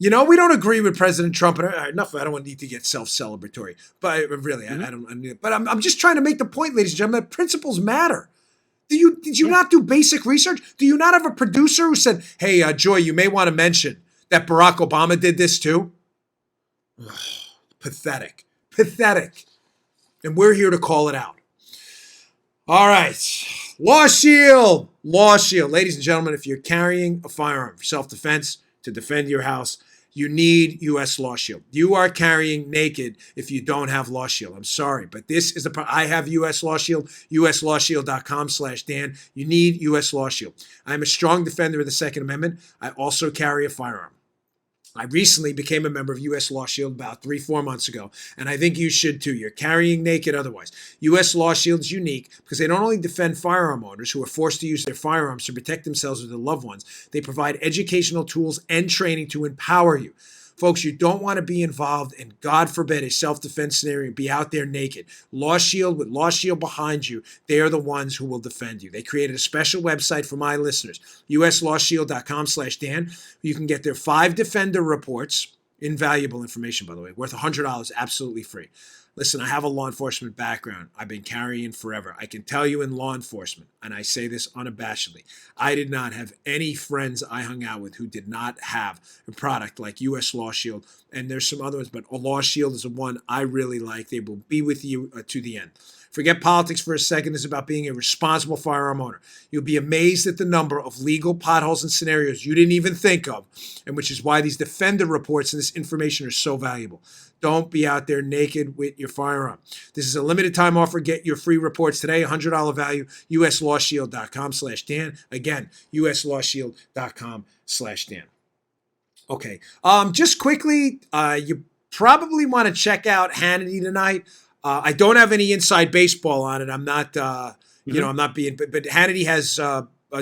We don't agree with President Trump. Enough. I don't need to get self-celebratory, but really, I don't. But I'm just trying to make the point, ladies and gentlemen, that principles matter. Did you not do basic research? Do you not have a producer who said, "Hey, Joy, you may want to mention that Barack Obama did this too"? Ugh, pathetic. And we're here to call it out. All right. Law Shield. Ladies and gentlemen, if you're carrying a firearm for self-defense to defend your house, you need U.S. Law Shield. You are carrying naked if you don't have Law Shield. I'm sorry, but this is I have U.S. Law Shield, uslawshield.com/Dan. You need U.S. Law Shield. I'm a strong defender of the Second Amendment. I also carry a firearm. I recently became a member of U.S. Law Shield about 3-4 months ago, and I think you should too. You're carrying naked otherwise. U.S. Law Shield is unique because they don't only defend firearm owners who are forced to use their firearms to protect themselves or their loved ones, they provide educational tools and training to empower you. Folks, you don't want to be involved in, God forbid, a self-defense scenario and be out there naked. Law Shield, with Law Shield behind you, they are the ones who will defend you. They created a special website for my listeners, uslawshield.com/Dan. You can get their 5 Defender reports, invaluable information, by the way, worth $100, absolutely free. Listen, I have a law enforcement background. I've been carrying forever. I can tell you in law enforcement, and I say this unabashedly, I did not have any friends I hung out with who did not have a product like U.S. Law Shield. And there's some other ones, but Law Shield is the one I really like. They will be with you to the end. Forget politics for a second. This is about being a responsible firearm owner. You'll be amazed at the number of legal potholes and scenarios you didn't even think of, and which is why these Defender reports and this information are so valuable. Don't be out there naked with your firearm. This is a limited time offer. Get your free reports today. $100 value. uslawshield.com/Dan. Again, uslawshield.com/Dan. Okay. Just quickly, you probably want to check out Hannity tonight. I don't have any inside baseball on it. I'm not, I'm not being, but Hannity has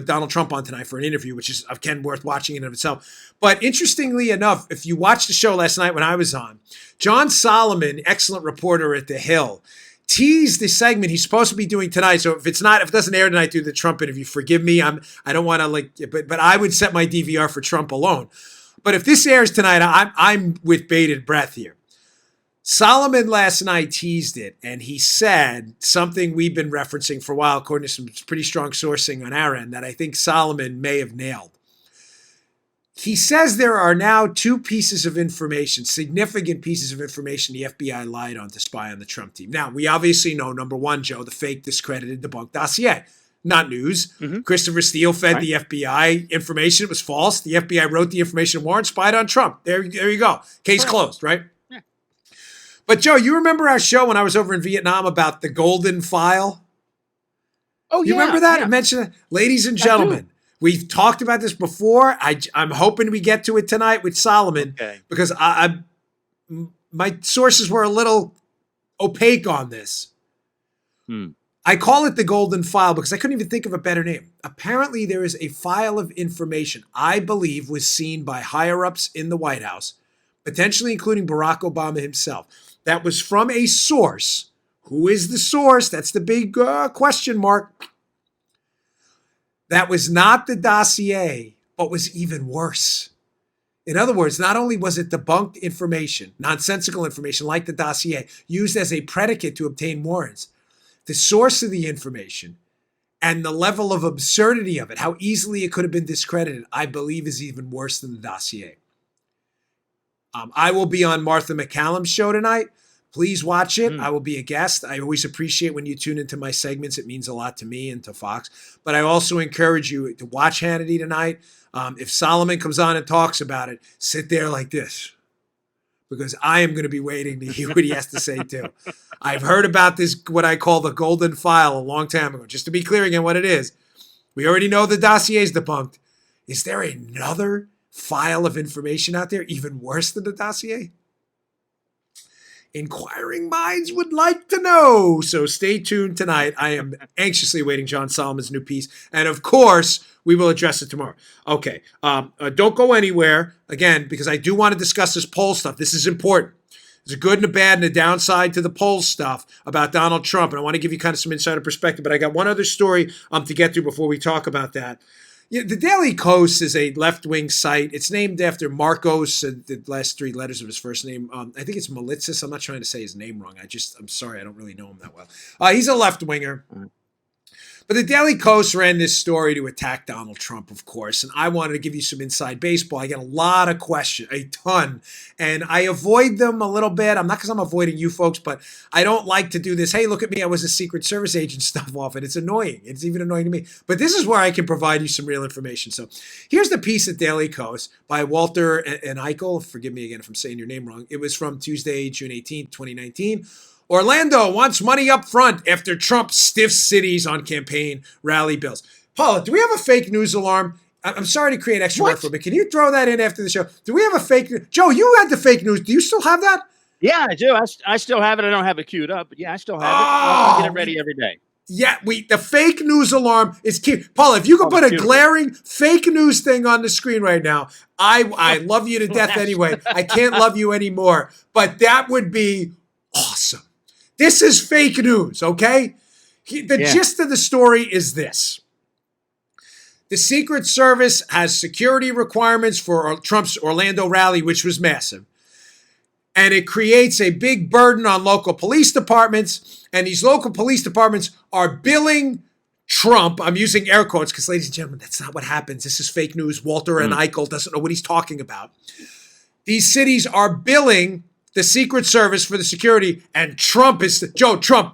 Donald Trump on tonight for an interview, which is, again, worth watching in and of itself. But interestingly enough, if you watched the show last night when I was on, John Solomon, excellent reporter at The Hill, teased the segment he's supposed to be doing tonight. So if it doesn't air tonight through the Trump interview, forgive me. I don't want to but I would set my DVR for Trump alone. But if this airs tonight, I'm with bated breath here. Solomon last night teased it, and he said something we've been referencing for a while, according to some pretty strong sourcing on our end, that I think Solomon may have nailed. He says there are now two pieces of information, significant pieces of information the FBI lied on to spy on the Trump team. Now, we obviously know, number one, Joe, the fake, discredited, debunked dossier. Not news. Mm-hmm. Christopher Steele fed the FBI information. It was false. The FBI wrote the information warrant, spied on Trump. There you go. Case closed, right? Yeah. But, Joe, you remember our show when I was over in Vietnam about the golden file? Oh, you remember that? I mentioned it. Ladies and gentlemen, we've talked about this before. I'm hoping we get to it tonight with Solomon because my sources were a little opaque on this. I call it the golden file because I couldn't even think of a better name. Apparently, there is a file of information I believe was seen by higher-ups in the White House, potentially including Barack Obama himself, that was from a source. Who is the source? That's the big question mark. That was not the dossier, but was even worse. In other words, not only was it debunked information, nonsensical information like the dossier, used as a predicate to obtain warrants, the source of the information and the level of absurdity of it, how easily it could have been discredited, I believe is even worse than the dossier. I will be on Martha McCallum's show tonight. Please watch it. I will be a guest. I always appreciate when you tune into my segments. It means a lot to me and to Fox. But I also encourage you to watch Hannity tonight. If Solomon comes on and talks about it, sit there like this, because I am going to be waiting to hear what he has to say too. I've heard about this, what I call the golden file, a long time ago. Just to be clear again what it is. We already know the dossier is debunked. Is there another file of information out there even worse than the dossier? Inquiring minds would like to know. So stay tuned tonight. I am anxiously awaiting John Solomon's new piece. And of course, we will address it tomorrow. Okay. Don't go anywhere, again, because I do want to discuss this poll stuff. This is important. There's a good and a bad and a downside to the poll stuff about Donald Trump. And I want to give you kind of some insider perspective. But I got one other story to get through before we talk about that. Yeah, the Daily Kos is a left-wing site. It's named after Marcos, the last three letters of his first name. I think it's Malitsis. I'm not trying to say his name wrong. I'm sorry. I don't really know him that well. He's a left-winger. But the Daily Kos ran this story to attack Donald Trump, of course, and I wanted to give you some inside baseball. I get a lot of questions, a ton, and I avoid them a little bit. I'm not because I'm avoiding you folks, but I don't like to do this, hey, look at me, I was a Secret Service agent stuff off it. It's annoying. It's even annoying to me. But this is where I can provide you some real information. So here's the piece at Daily Kos by Walter and Eichel. Forgive me again if I'm saying your name wrong. It was from Tuesday, June 18th, 2019. Orlando wants money up front after Trump stiffs cities on campaign rally bills. Paula, do we have a fake news alarm? I'm sorry to create extra work for me. Can you throw that in after the show? Do we have a fake news? Joe, you had the fake news. Do you still have that? Yeah, I do. I still have it. I don't have it queued up, but yeah, I still have it. I get it ready every day. Yeah, the fake news alarm is key. Paula, if you could put a glaring fake news thing on the screen right now, I love you to death anyway. I can't love you anymore, but that would be awesome. This is fake news, okay? The gist of the story is this. The Secret Service has security requirements for Trump's Orlando rally, which was massive. And it creates a big burden on local police departments. And these local police departments are billing Trump. I'm using air quotes because, ladies and gentlemen, that's not what happens. This is fake news. Walter and Eichel doesn't know what he's talking about. These cities are billing the Secret Service for the security, and Trump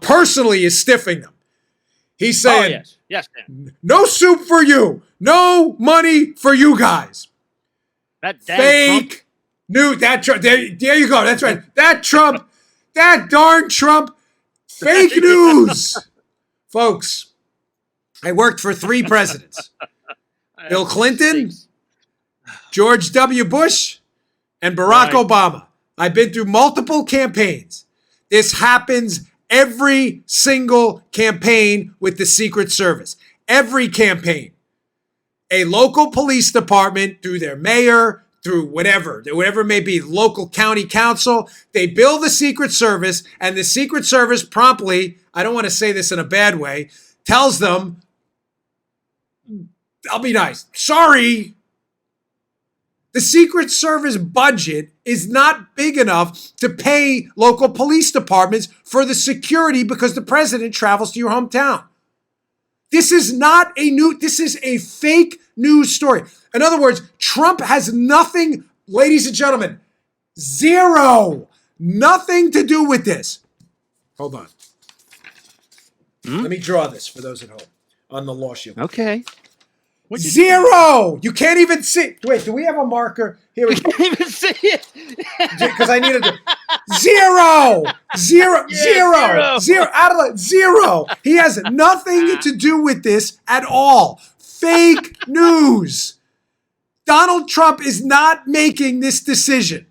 personally is stiffing them. He's saying, yes, no soup for you, no money for you guys. That fake news. There you go. That's right. That darn Trump, fake news. Folks, I worked for 3 presidents. Bill Clinton, George W. Bush, and Barack Obama. I've been through multiple campaigns. This happens every single campaign with the Secret Service. Every campaign. A local police department, through their mayor, through whatever it may be, local county council. They bill the Secret Service, and the Secret Service promptly, I don't want to say this in a bad way, tells them, I'll be nice, sorry, the Secret Service budget is not big enough to pay local police departments for the security because the president travels to your hometown. This is this is a fake news story. In other words, Trump has nothing, ladies and gentlemen, zero, nothing to do with this. Hold on. Let me draw this for those at home on the law shield. Okay. Zero! You can't even see. Wait, do we have a marker? Here we go. Can't even see it. Because I needed to. Zero! Zero! Yeah, Zero! Zero! Out of the zero! He has nothing to do with this at all. Fake news. Donald Trump is not making this decision.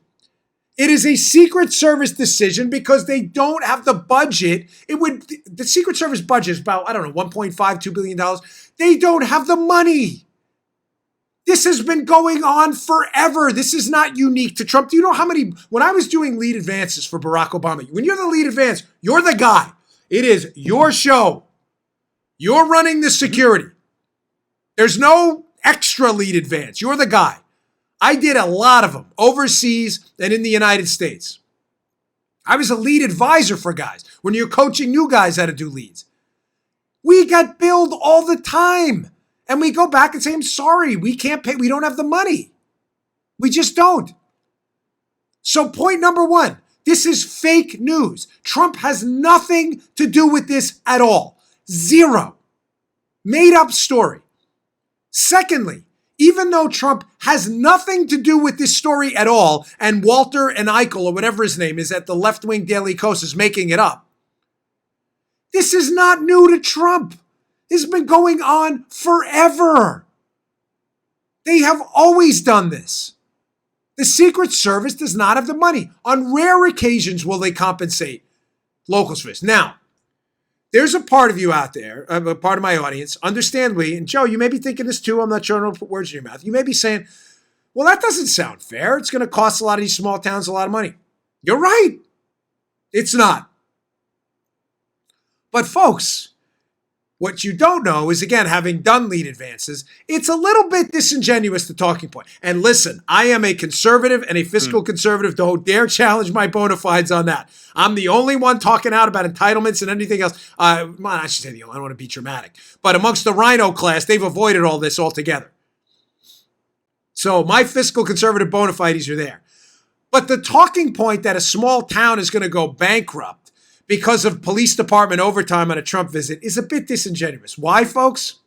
It is a Secret Service decision because they don't have the budget. The Secret Service budget is about, I don't know, $1.5–2 billion. They don't have the money. This has been going on forever. This is not unique to Trump. Do you know how many, when I was doing lead advances for Barack Obama, when you're the lead advance, you're the guy. It is your show. You're running the security. There's no extra lead advance. You're the guy. I did a lot of them overseas and in the United States. I was a lead advisor for guys when you're coaching new guys how to do leads. We got billed all the time. And we go back and say, I'm sorry, we can't pay. We don't have the money. We just don't. So point number one, this is fake news. Trump has nothing to do with this at all. Zero. Made up story. Secondly, even though Trump has nothing to do with this story at all, and Walter and Eichel, or whatever his name is, at the left-wing Daily Kos is making it up, this is not new to Trump. This has been going on forever. They have always done this. The Secret Service does not have the money. On rare occasions will they compensate locals for this. Now, there's a part of you out there, a part of my audience, understandably, and Joe, you may be thinking this too, I'm not sure I don't put words in your mouth. You may be saying, well, that doesn't sound fair. It's going to cost a lot of these small towns a lot of money. You're right. It's not. But folks, what you don't know is, again, having done lead advances, it's a little bit disingenuous, the talking point. And listen, I am a conservative and a fiscal conservative. Don't dare challenge my bona fides on that. I'm the only one talking out about entitlements and anything else. I should say the only. I don't want to be dramatic. But amongst the rhino class, they've avoided all this altogether. So my fiscal conservative bona fides are there. But the talking point that a small town is going to go bankrupt because of police department overtime on a Trump visit is a bit disingenuous. Why, folks?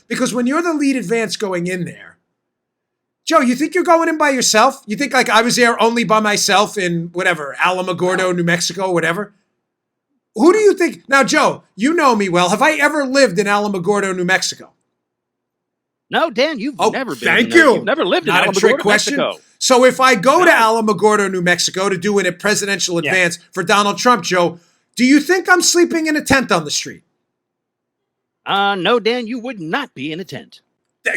Because when you're the lead advance going in there, Joe, you think you're going in by yourself? You think like I was there only by myself in whatever, Alamogordo, New Mexico, whatever? Who do you think? Now, Joe, you know me well. Have I ever lived in Alamogordo, New Mexico? No, Dan, you've never been. Thank you. You've never lived in Not a trick Alamogordo, question. Mexico. So if I go to Alamogordo, New Mexico to do a presidential advance for Donald Trump, Joe, do you think I'm sleeping in a tent on the street? No, Dan, you would not be in a tent.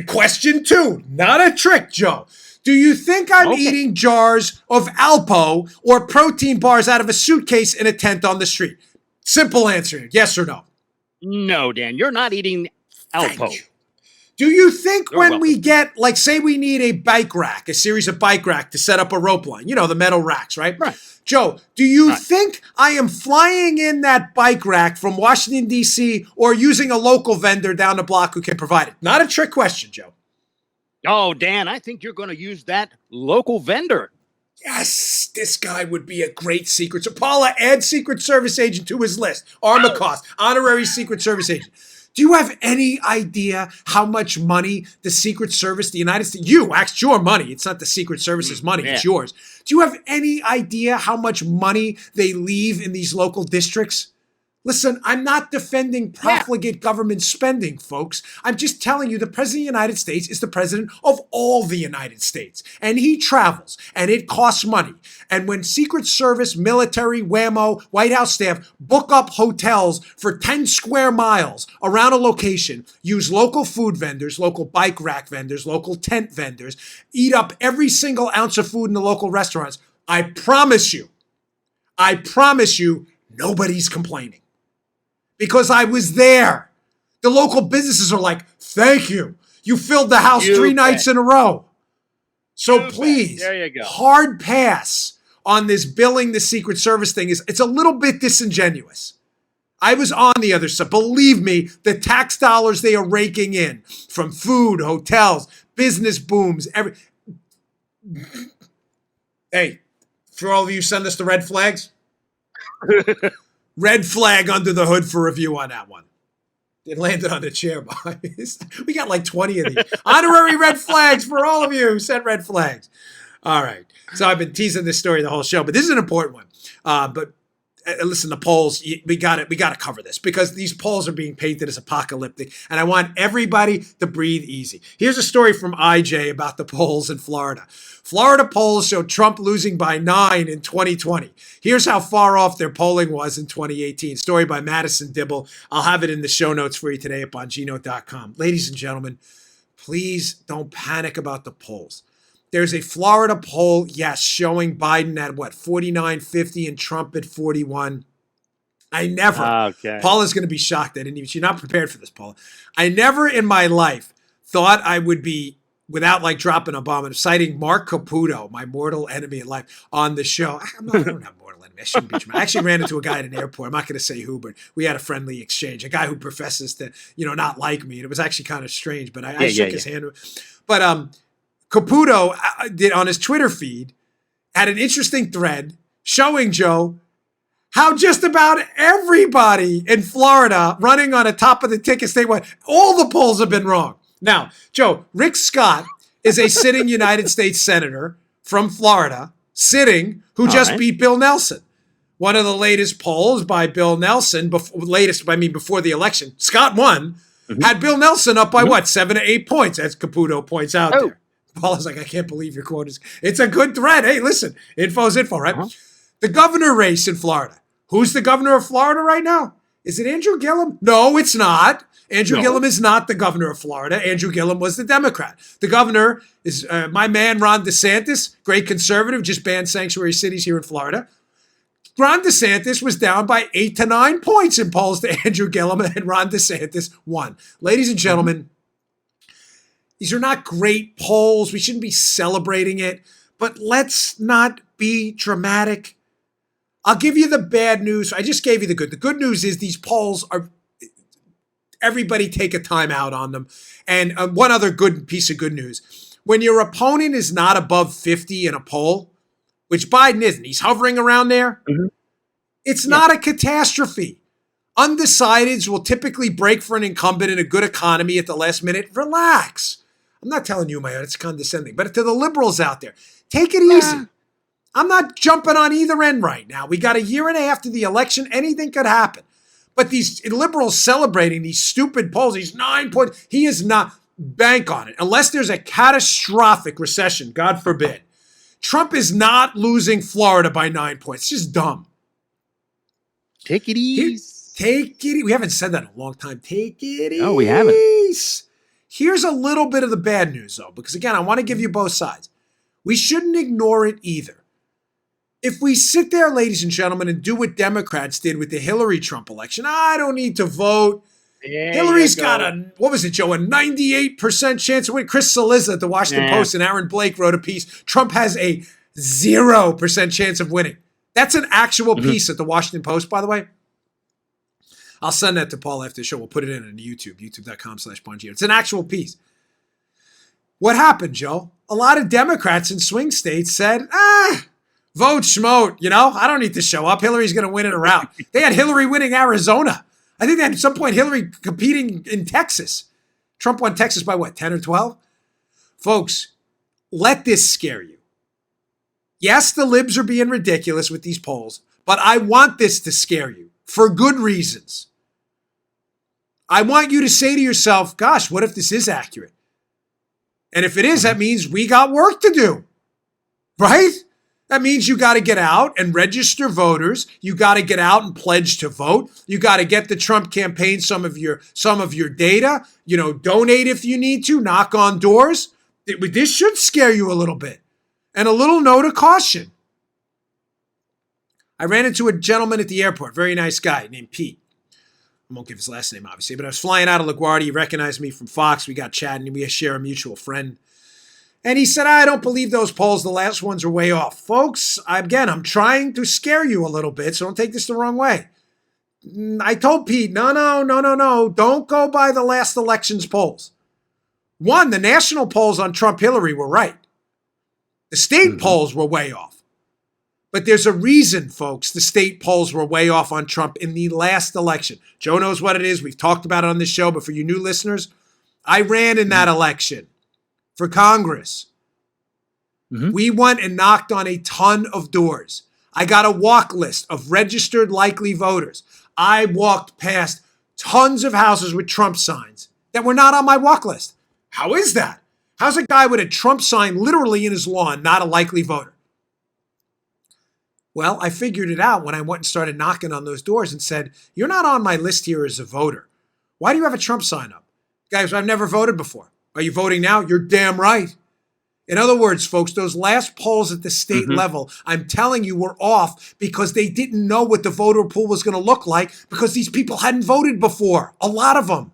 Question two, not a trick, Joe. Do you think I'm eating jars of Alpo or protein bars out of a suitcase in a tent on the street? Simple answer, yes or no? No, Dan, you're not eating Alpo. Do you think when we get, like, say we need a bike rack, a series of bike rack to set up a rope line, you know, the metal racks, right? Right. Joe, do you think I am flying in that bike rack from Washington, D.C., or using a local vendor down the block who can provide it? Not a trick question, Joe. Oh, Dan, I think you're going to use that local vendor. Yes, this guy would be a great Secret Service. Paula, add Secret Service agent to his list. Armacost, honorary Secret Service agent. Do you have any idea how much money the Secret Service, the United States, it's your money. It's not the Secret Service's money. It's yours. Do you have any idea how much money they leave in these local districts? Listen, I'm not defending profligate government spending, folks. I'm just telling you the President of the United States is the President of all the United States. And he travels, and it costs money. And when Secret Service, military, whammo, White House staff book up hotels for 10 square miles around a location, use local food vendors, local bike rack vendors, local tent vendors, eat up every single ounce of food in the local restaurants, I promise you, nobody's complaining. Because I was there. The local businesses are like, thank you. You filled the house 3 nights in a row. So please, there you go. Hard pass on this billing the Secret Service thing. It's a little bit disingenuous. I was on the other side. Believe me, the tax dollars they are raking in from food, hotels, business booms, Hey, for all of you, send us the red flags. Red flag under the hood for review on that one. It landed on the chair, boys. We got like 20 of these. Honorary red flags for all of you who sent red flags. All right. So I've been teasing this story the whole show, but this is an important one. But listen, the polls, we got to cover this because these polls are being painted as apocalyptic, and I want everybody to breathe easy. Here's a story from IJ about the polls in Florida. Florida polls show Trump losing by 9 in 2020. Here's how far off their polling was in 2018. Story by Madison Dibble. I'll have it in the show notes for you today at Bongino.com. Ladies and gentlemen, please don't panic about the polls. There's a Florida poll, yes, showing Biden at 49, 50 and Trump at 41. I never, Paula's going to be shocked. She's not prepared for this, Paula. I never in my life thought I would be, without like dropping a bomb, and citing Mark Caputo, my mortal enemy in life, on the show. I don't have mortal enemy. I shouldn't be dramatic. I actually ran into a guy at an airport. I'm not going to say who, but we had a friendly exchange. A guy who professes to, not like me. And it was actually kind of strange, but I shook his hand. But, Caputo did on his Twitter feed, had an interesting thread showing, Joe, how just about everybody in Florida running on a top of the ticket statewide, all the polls have been wrong. Now, Joe, Rick Scott is a sitting United States Senator from Florida, who just beat Bill Nelson. One of the latest polls by Bill Nelson, before the election, Scott won, had Bill Nelson up by 7 to 8 points, as Caputo points out there. Paula's like, I can't believe your quote is. It's a good thread. Hey, listen, info's info, right? The governor race in Florida. Who's the governor of Florida right now? Is it Andrew Gillum? No, it's not. Andrew Gillum is not the governor of Florida. Andrew Gillum was the Democrat. The governor is my man, Ron DeSantis, great conservative, just banned sanctuary cities here in Florida. Ron DeSantis was down by 8 to 9 points in polls to Andrew Gillum, and Ron DeSantis won. Ladies and gentlemen, these are not great polls. We shouldn't be celebrating it, but let's not be dramatic. I'll give you the bad news. I just gave you the good. The good news is these polls are, everybody take a time out on them. And one other good piece of good news. When your opponent is not above 50 in a poll, which Biden isn't, he's hovering around there, it's not a catastrophe. Undecideds will typically break for an incumbent in a good economy at the last minute. Relax. I'm not telling you, it's condescending. But to the liberals out there, take it easy. I'm not jumping on either end right now. We got a year and a half to the election. Anything could happen. But these liberals celebrating these stupid polls, these 9 points, he is not, bank on it. Unless there's a catastrophic recession, God forbid. Trump is not losing Florida by 9 points. It's just dumb. Take it easy. We haven't said that in a long time. Take it easy. No, we haven't. Here's a little bit of the bad news, though, because, again, I want to give you both sides. We shouldn't ignore it either. If we sit there, ladies and gentlemen, and do what Democrats did with the Hillary Trump election, I don't need to vote. Hillary's got a 98% chance of winning. Chris Cillizza at the Washington Post and Aaron Blake wrote a piece. Trump has a 0% chance of winning. That's an actual piece at the Washington Post, by the way. I'll send that to Paul after the show. We'll put it in on YouTube, youtube.com/Bongino. It's an actual piece. What happened, Joe? A lot of Democrats in swing states said, vote schmote. I don't need to show up. Hillary's going to win in a round. They had Hillary winning Arizona. I think at some point Hillary competing in Texas. Trump won Texas by 10 or 12? Folks, let this scare you. Yes, the libs are being ridiculous with these polls, but I want this to scare you. for good reasons. I want you to say to yourself, gosh, what if this is accurate? And if it is, that means we got work to do, right? That means you got to get out and register voters. You got to get out and pledge to vote. You got to get the Trump campaign some of your data. Donate if you need to. Knock on doors. This should scare you a little bit. And a little note of caution. I ran into a gentleman at the airport, very nice guy named Pete. I won't give his last name, obviously, but I was flying out of LaGuardia. He recognized me from Fox. We got chatting. We share a mutual friend. And he said, I don't believe those polls. The last ones are way off. Folks, I'm trying to scare you a little bit, so don't take this the wrong way. I told Pete, no. Don't go by the last election's polls. One, the national polls on Trump-Hillary were right. The state polls were way off. But there's a reason, folks, the state polls were way off on Trump in the last election. Joe knows what it is. We've talked about it on this show, but for you new listeners, I ran in that election for Congress. We went and knocked on a ton of doors. I got a walk list of registered likely voters. I walked past tons of houses with Trump signs that were not on my walk list. How is that? How's a guy with a Trump sign literally in his lawn not a likely voter? Well, I figured it out when I went and started knocking on those doors and said, you're not on my list here as a voter. Why do you have a Trump sign up? Guys, I've never voted before. Are you voting now? You're damn right. In other words, folks, those last polls at the state level, I'm telling you, were off because they didn't know what the voter pool was going to look like because these people hadn't voted before, a lot of them.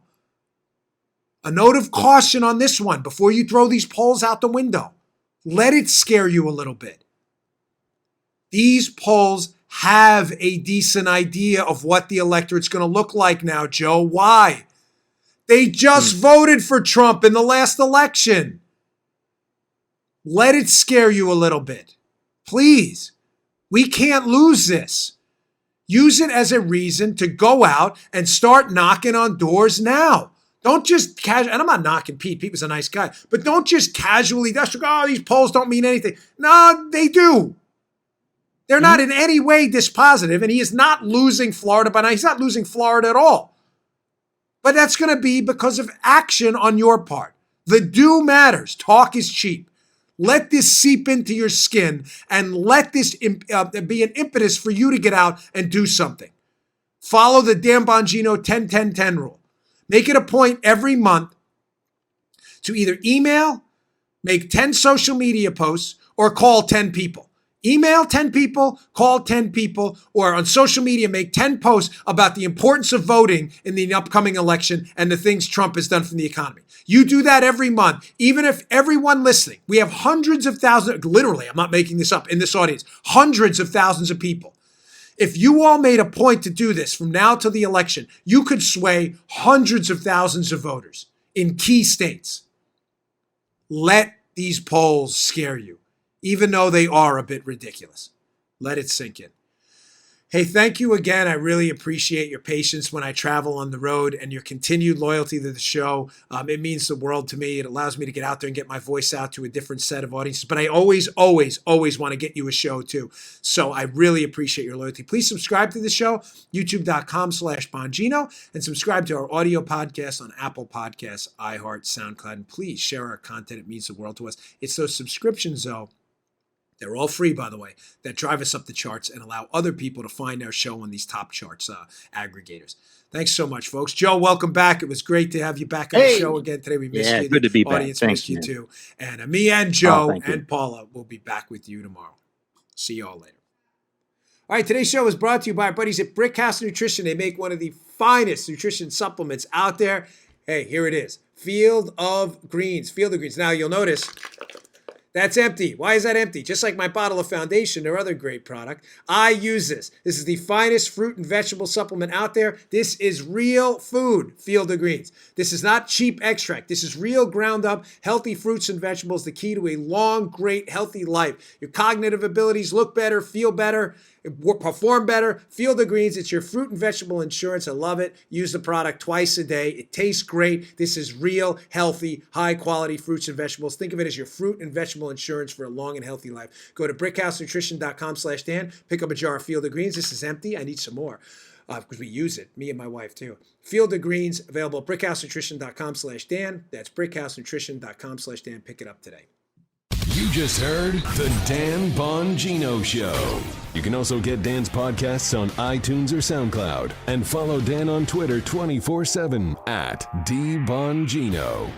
A note of caution on this one before you throw these polls out the window. Let it scare you a little bit. These polls have a decent idea of what the electorate's going to look like now, Joe. Why? They just voted for Trump in the last election. Let it scare you a little bit. Please. We can't lose this. Use it as a reason to go out and start knocking on doors now. Don't just casually, and I'm not knocking Pete. Pete was a nice guy. But don't just casually, these polls don't mean anything. No, they do. They're not in any way dispositive, and he is not losing Florida by now. He's not losing Florida at all. But that's going to be because of action on your part. The do matters. Talk is cheap. Let this seep into your skin, and let this be an impetus for you to get out and do something. Follow the Dan Bongino 10-10-10 rule. Make it a point every month to either email, make 10 social media posts, or call 10 people. Email 10 people, call 10 people, or on social media, make 10 posts about the importance of voting in the upcoming election and the things Trump has done for the economy. You do that every month, even if everyone listening, we have hundreds of thousands, literally, I'm not making this up, in this audience, hundreds of thousands of people. If you all made a point to do this from now till the election, you could sway hundreds of thousands of voters in key states. Let these polls scare you, even though they are a bit ridiculous. Let it sink in. Hey, thank you again. I really appreciate your patience when I travel on the road and your continued loyalty to the show. It means the world to me. It allows me to get out there and get my voice out to a different set of audiences. But I always want to get you a show too. So I really appreciate your loyalty. Please subscribe to the show, youtube.com/Bongino, and subscribe to our audio podcast on Apple Podcasts, iHeart, SoundCloud. And please share our content. It means the world to us. It's those subscriptions, though. They're all free, by the way, that drive us up the charts and allow other people to find our show on these top charts aggregators. Thanks so much, folks. Joe, welcome back. It was great to have you back on the show again today. We missed you. Good to be back. Audience Thanks, missed you man. too. And me and Joe and Paula will be back with you tomorrow. See you all later. All right, today's show is brought to you by our buddies at Brickhouse Nutrition. They make one of the finest nutrition supplements out there. Hey, here it is. Field of Greens. Field of Greens. Now, you'll notice that's empty. Why is that empty? Just like my bottle of Foundation or other great product, I use this. This is the finest fruit and vegetable supplement out there. This is real food, Field of Greens. This is not cheap extract. This is real ground up, healthy fruits and vegetables, the key to a long, great, healthy life. Your cognitive abilities look better, feel better, perform better. Field of Greens, it's your fruit and vegetable insurance. I love it. Use the product twice a day. It tastes great. This is real, healthy, high quality fruits and vegetables. Think of it as your fruit and vegetable insurance for a long and healthy life. Go to brickhousenutrition.com/Dan. Pick up a jar of Field of Greens. This is empty. I need some more. because we use it, me and my wife too. Field of Greens, available at brickhousenutrition.com/Dan. That's brickhousenutrition.com/Dan. Pick it up today. You just heard the Dan Bongino Show. You can also get Dan's podcasts on iTunes or SoundCloud. And follow Dan on Twitter 24/7 at DBongino.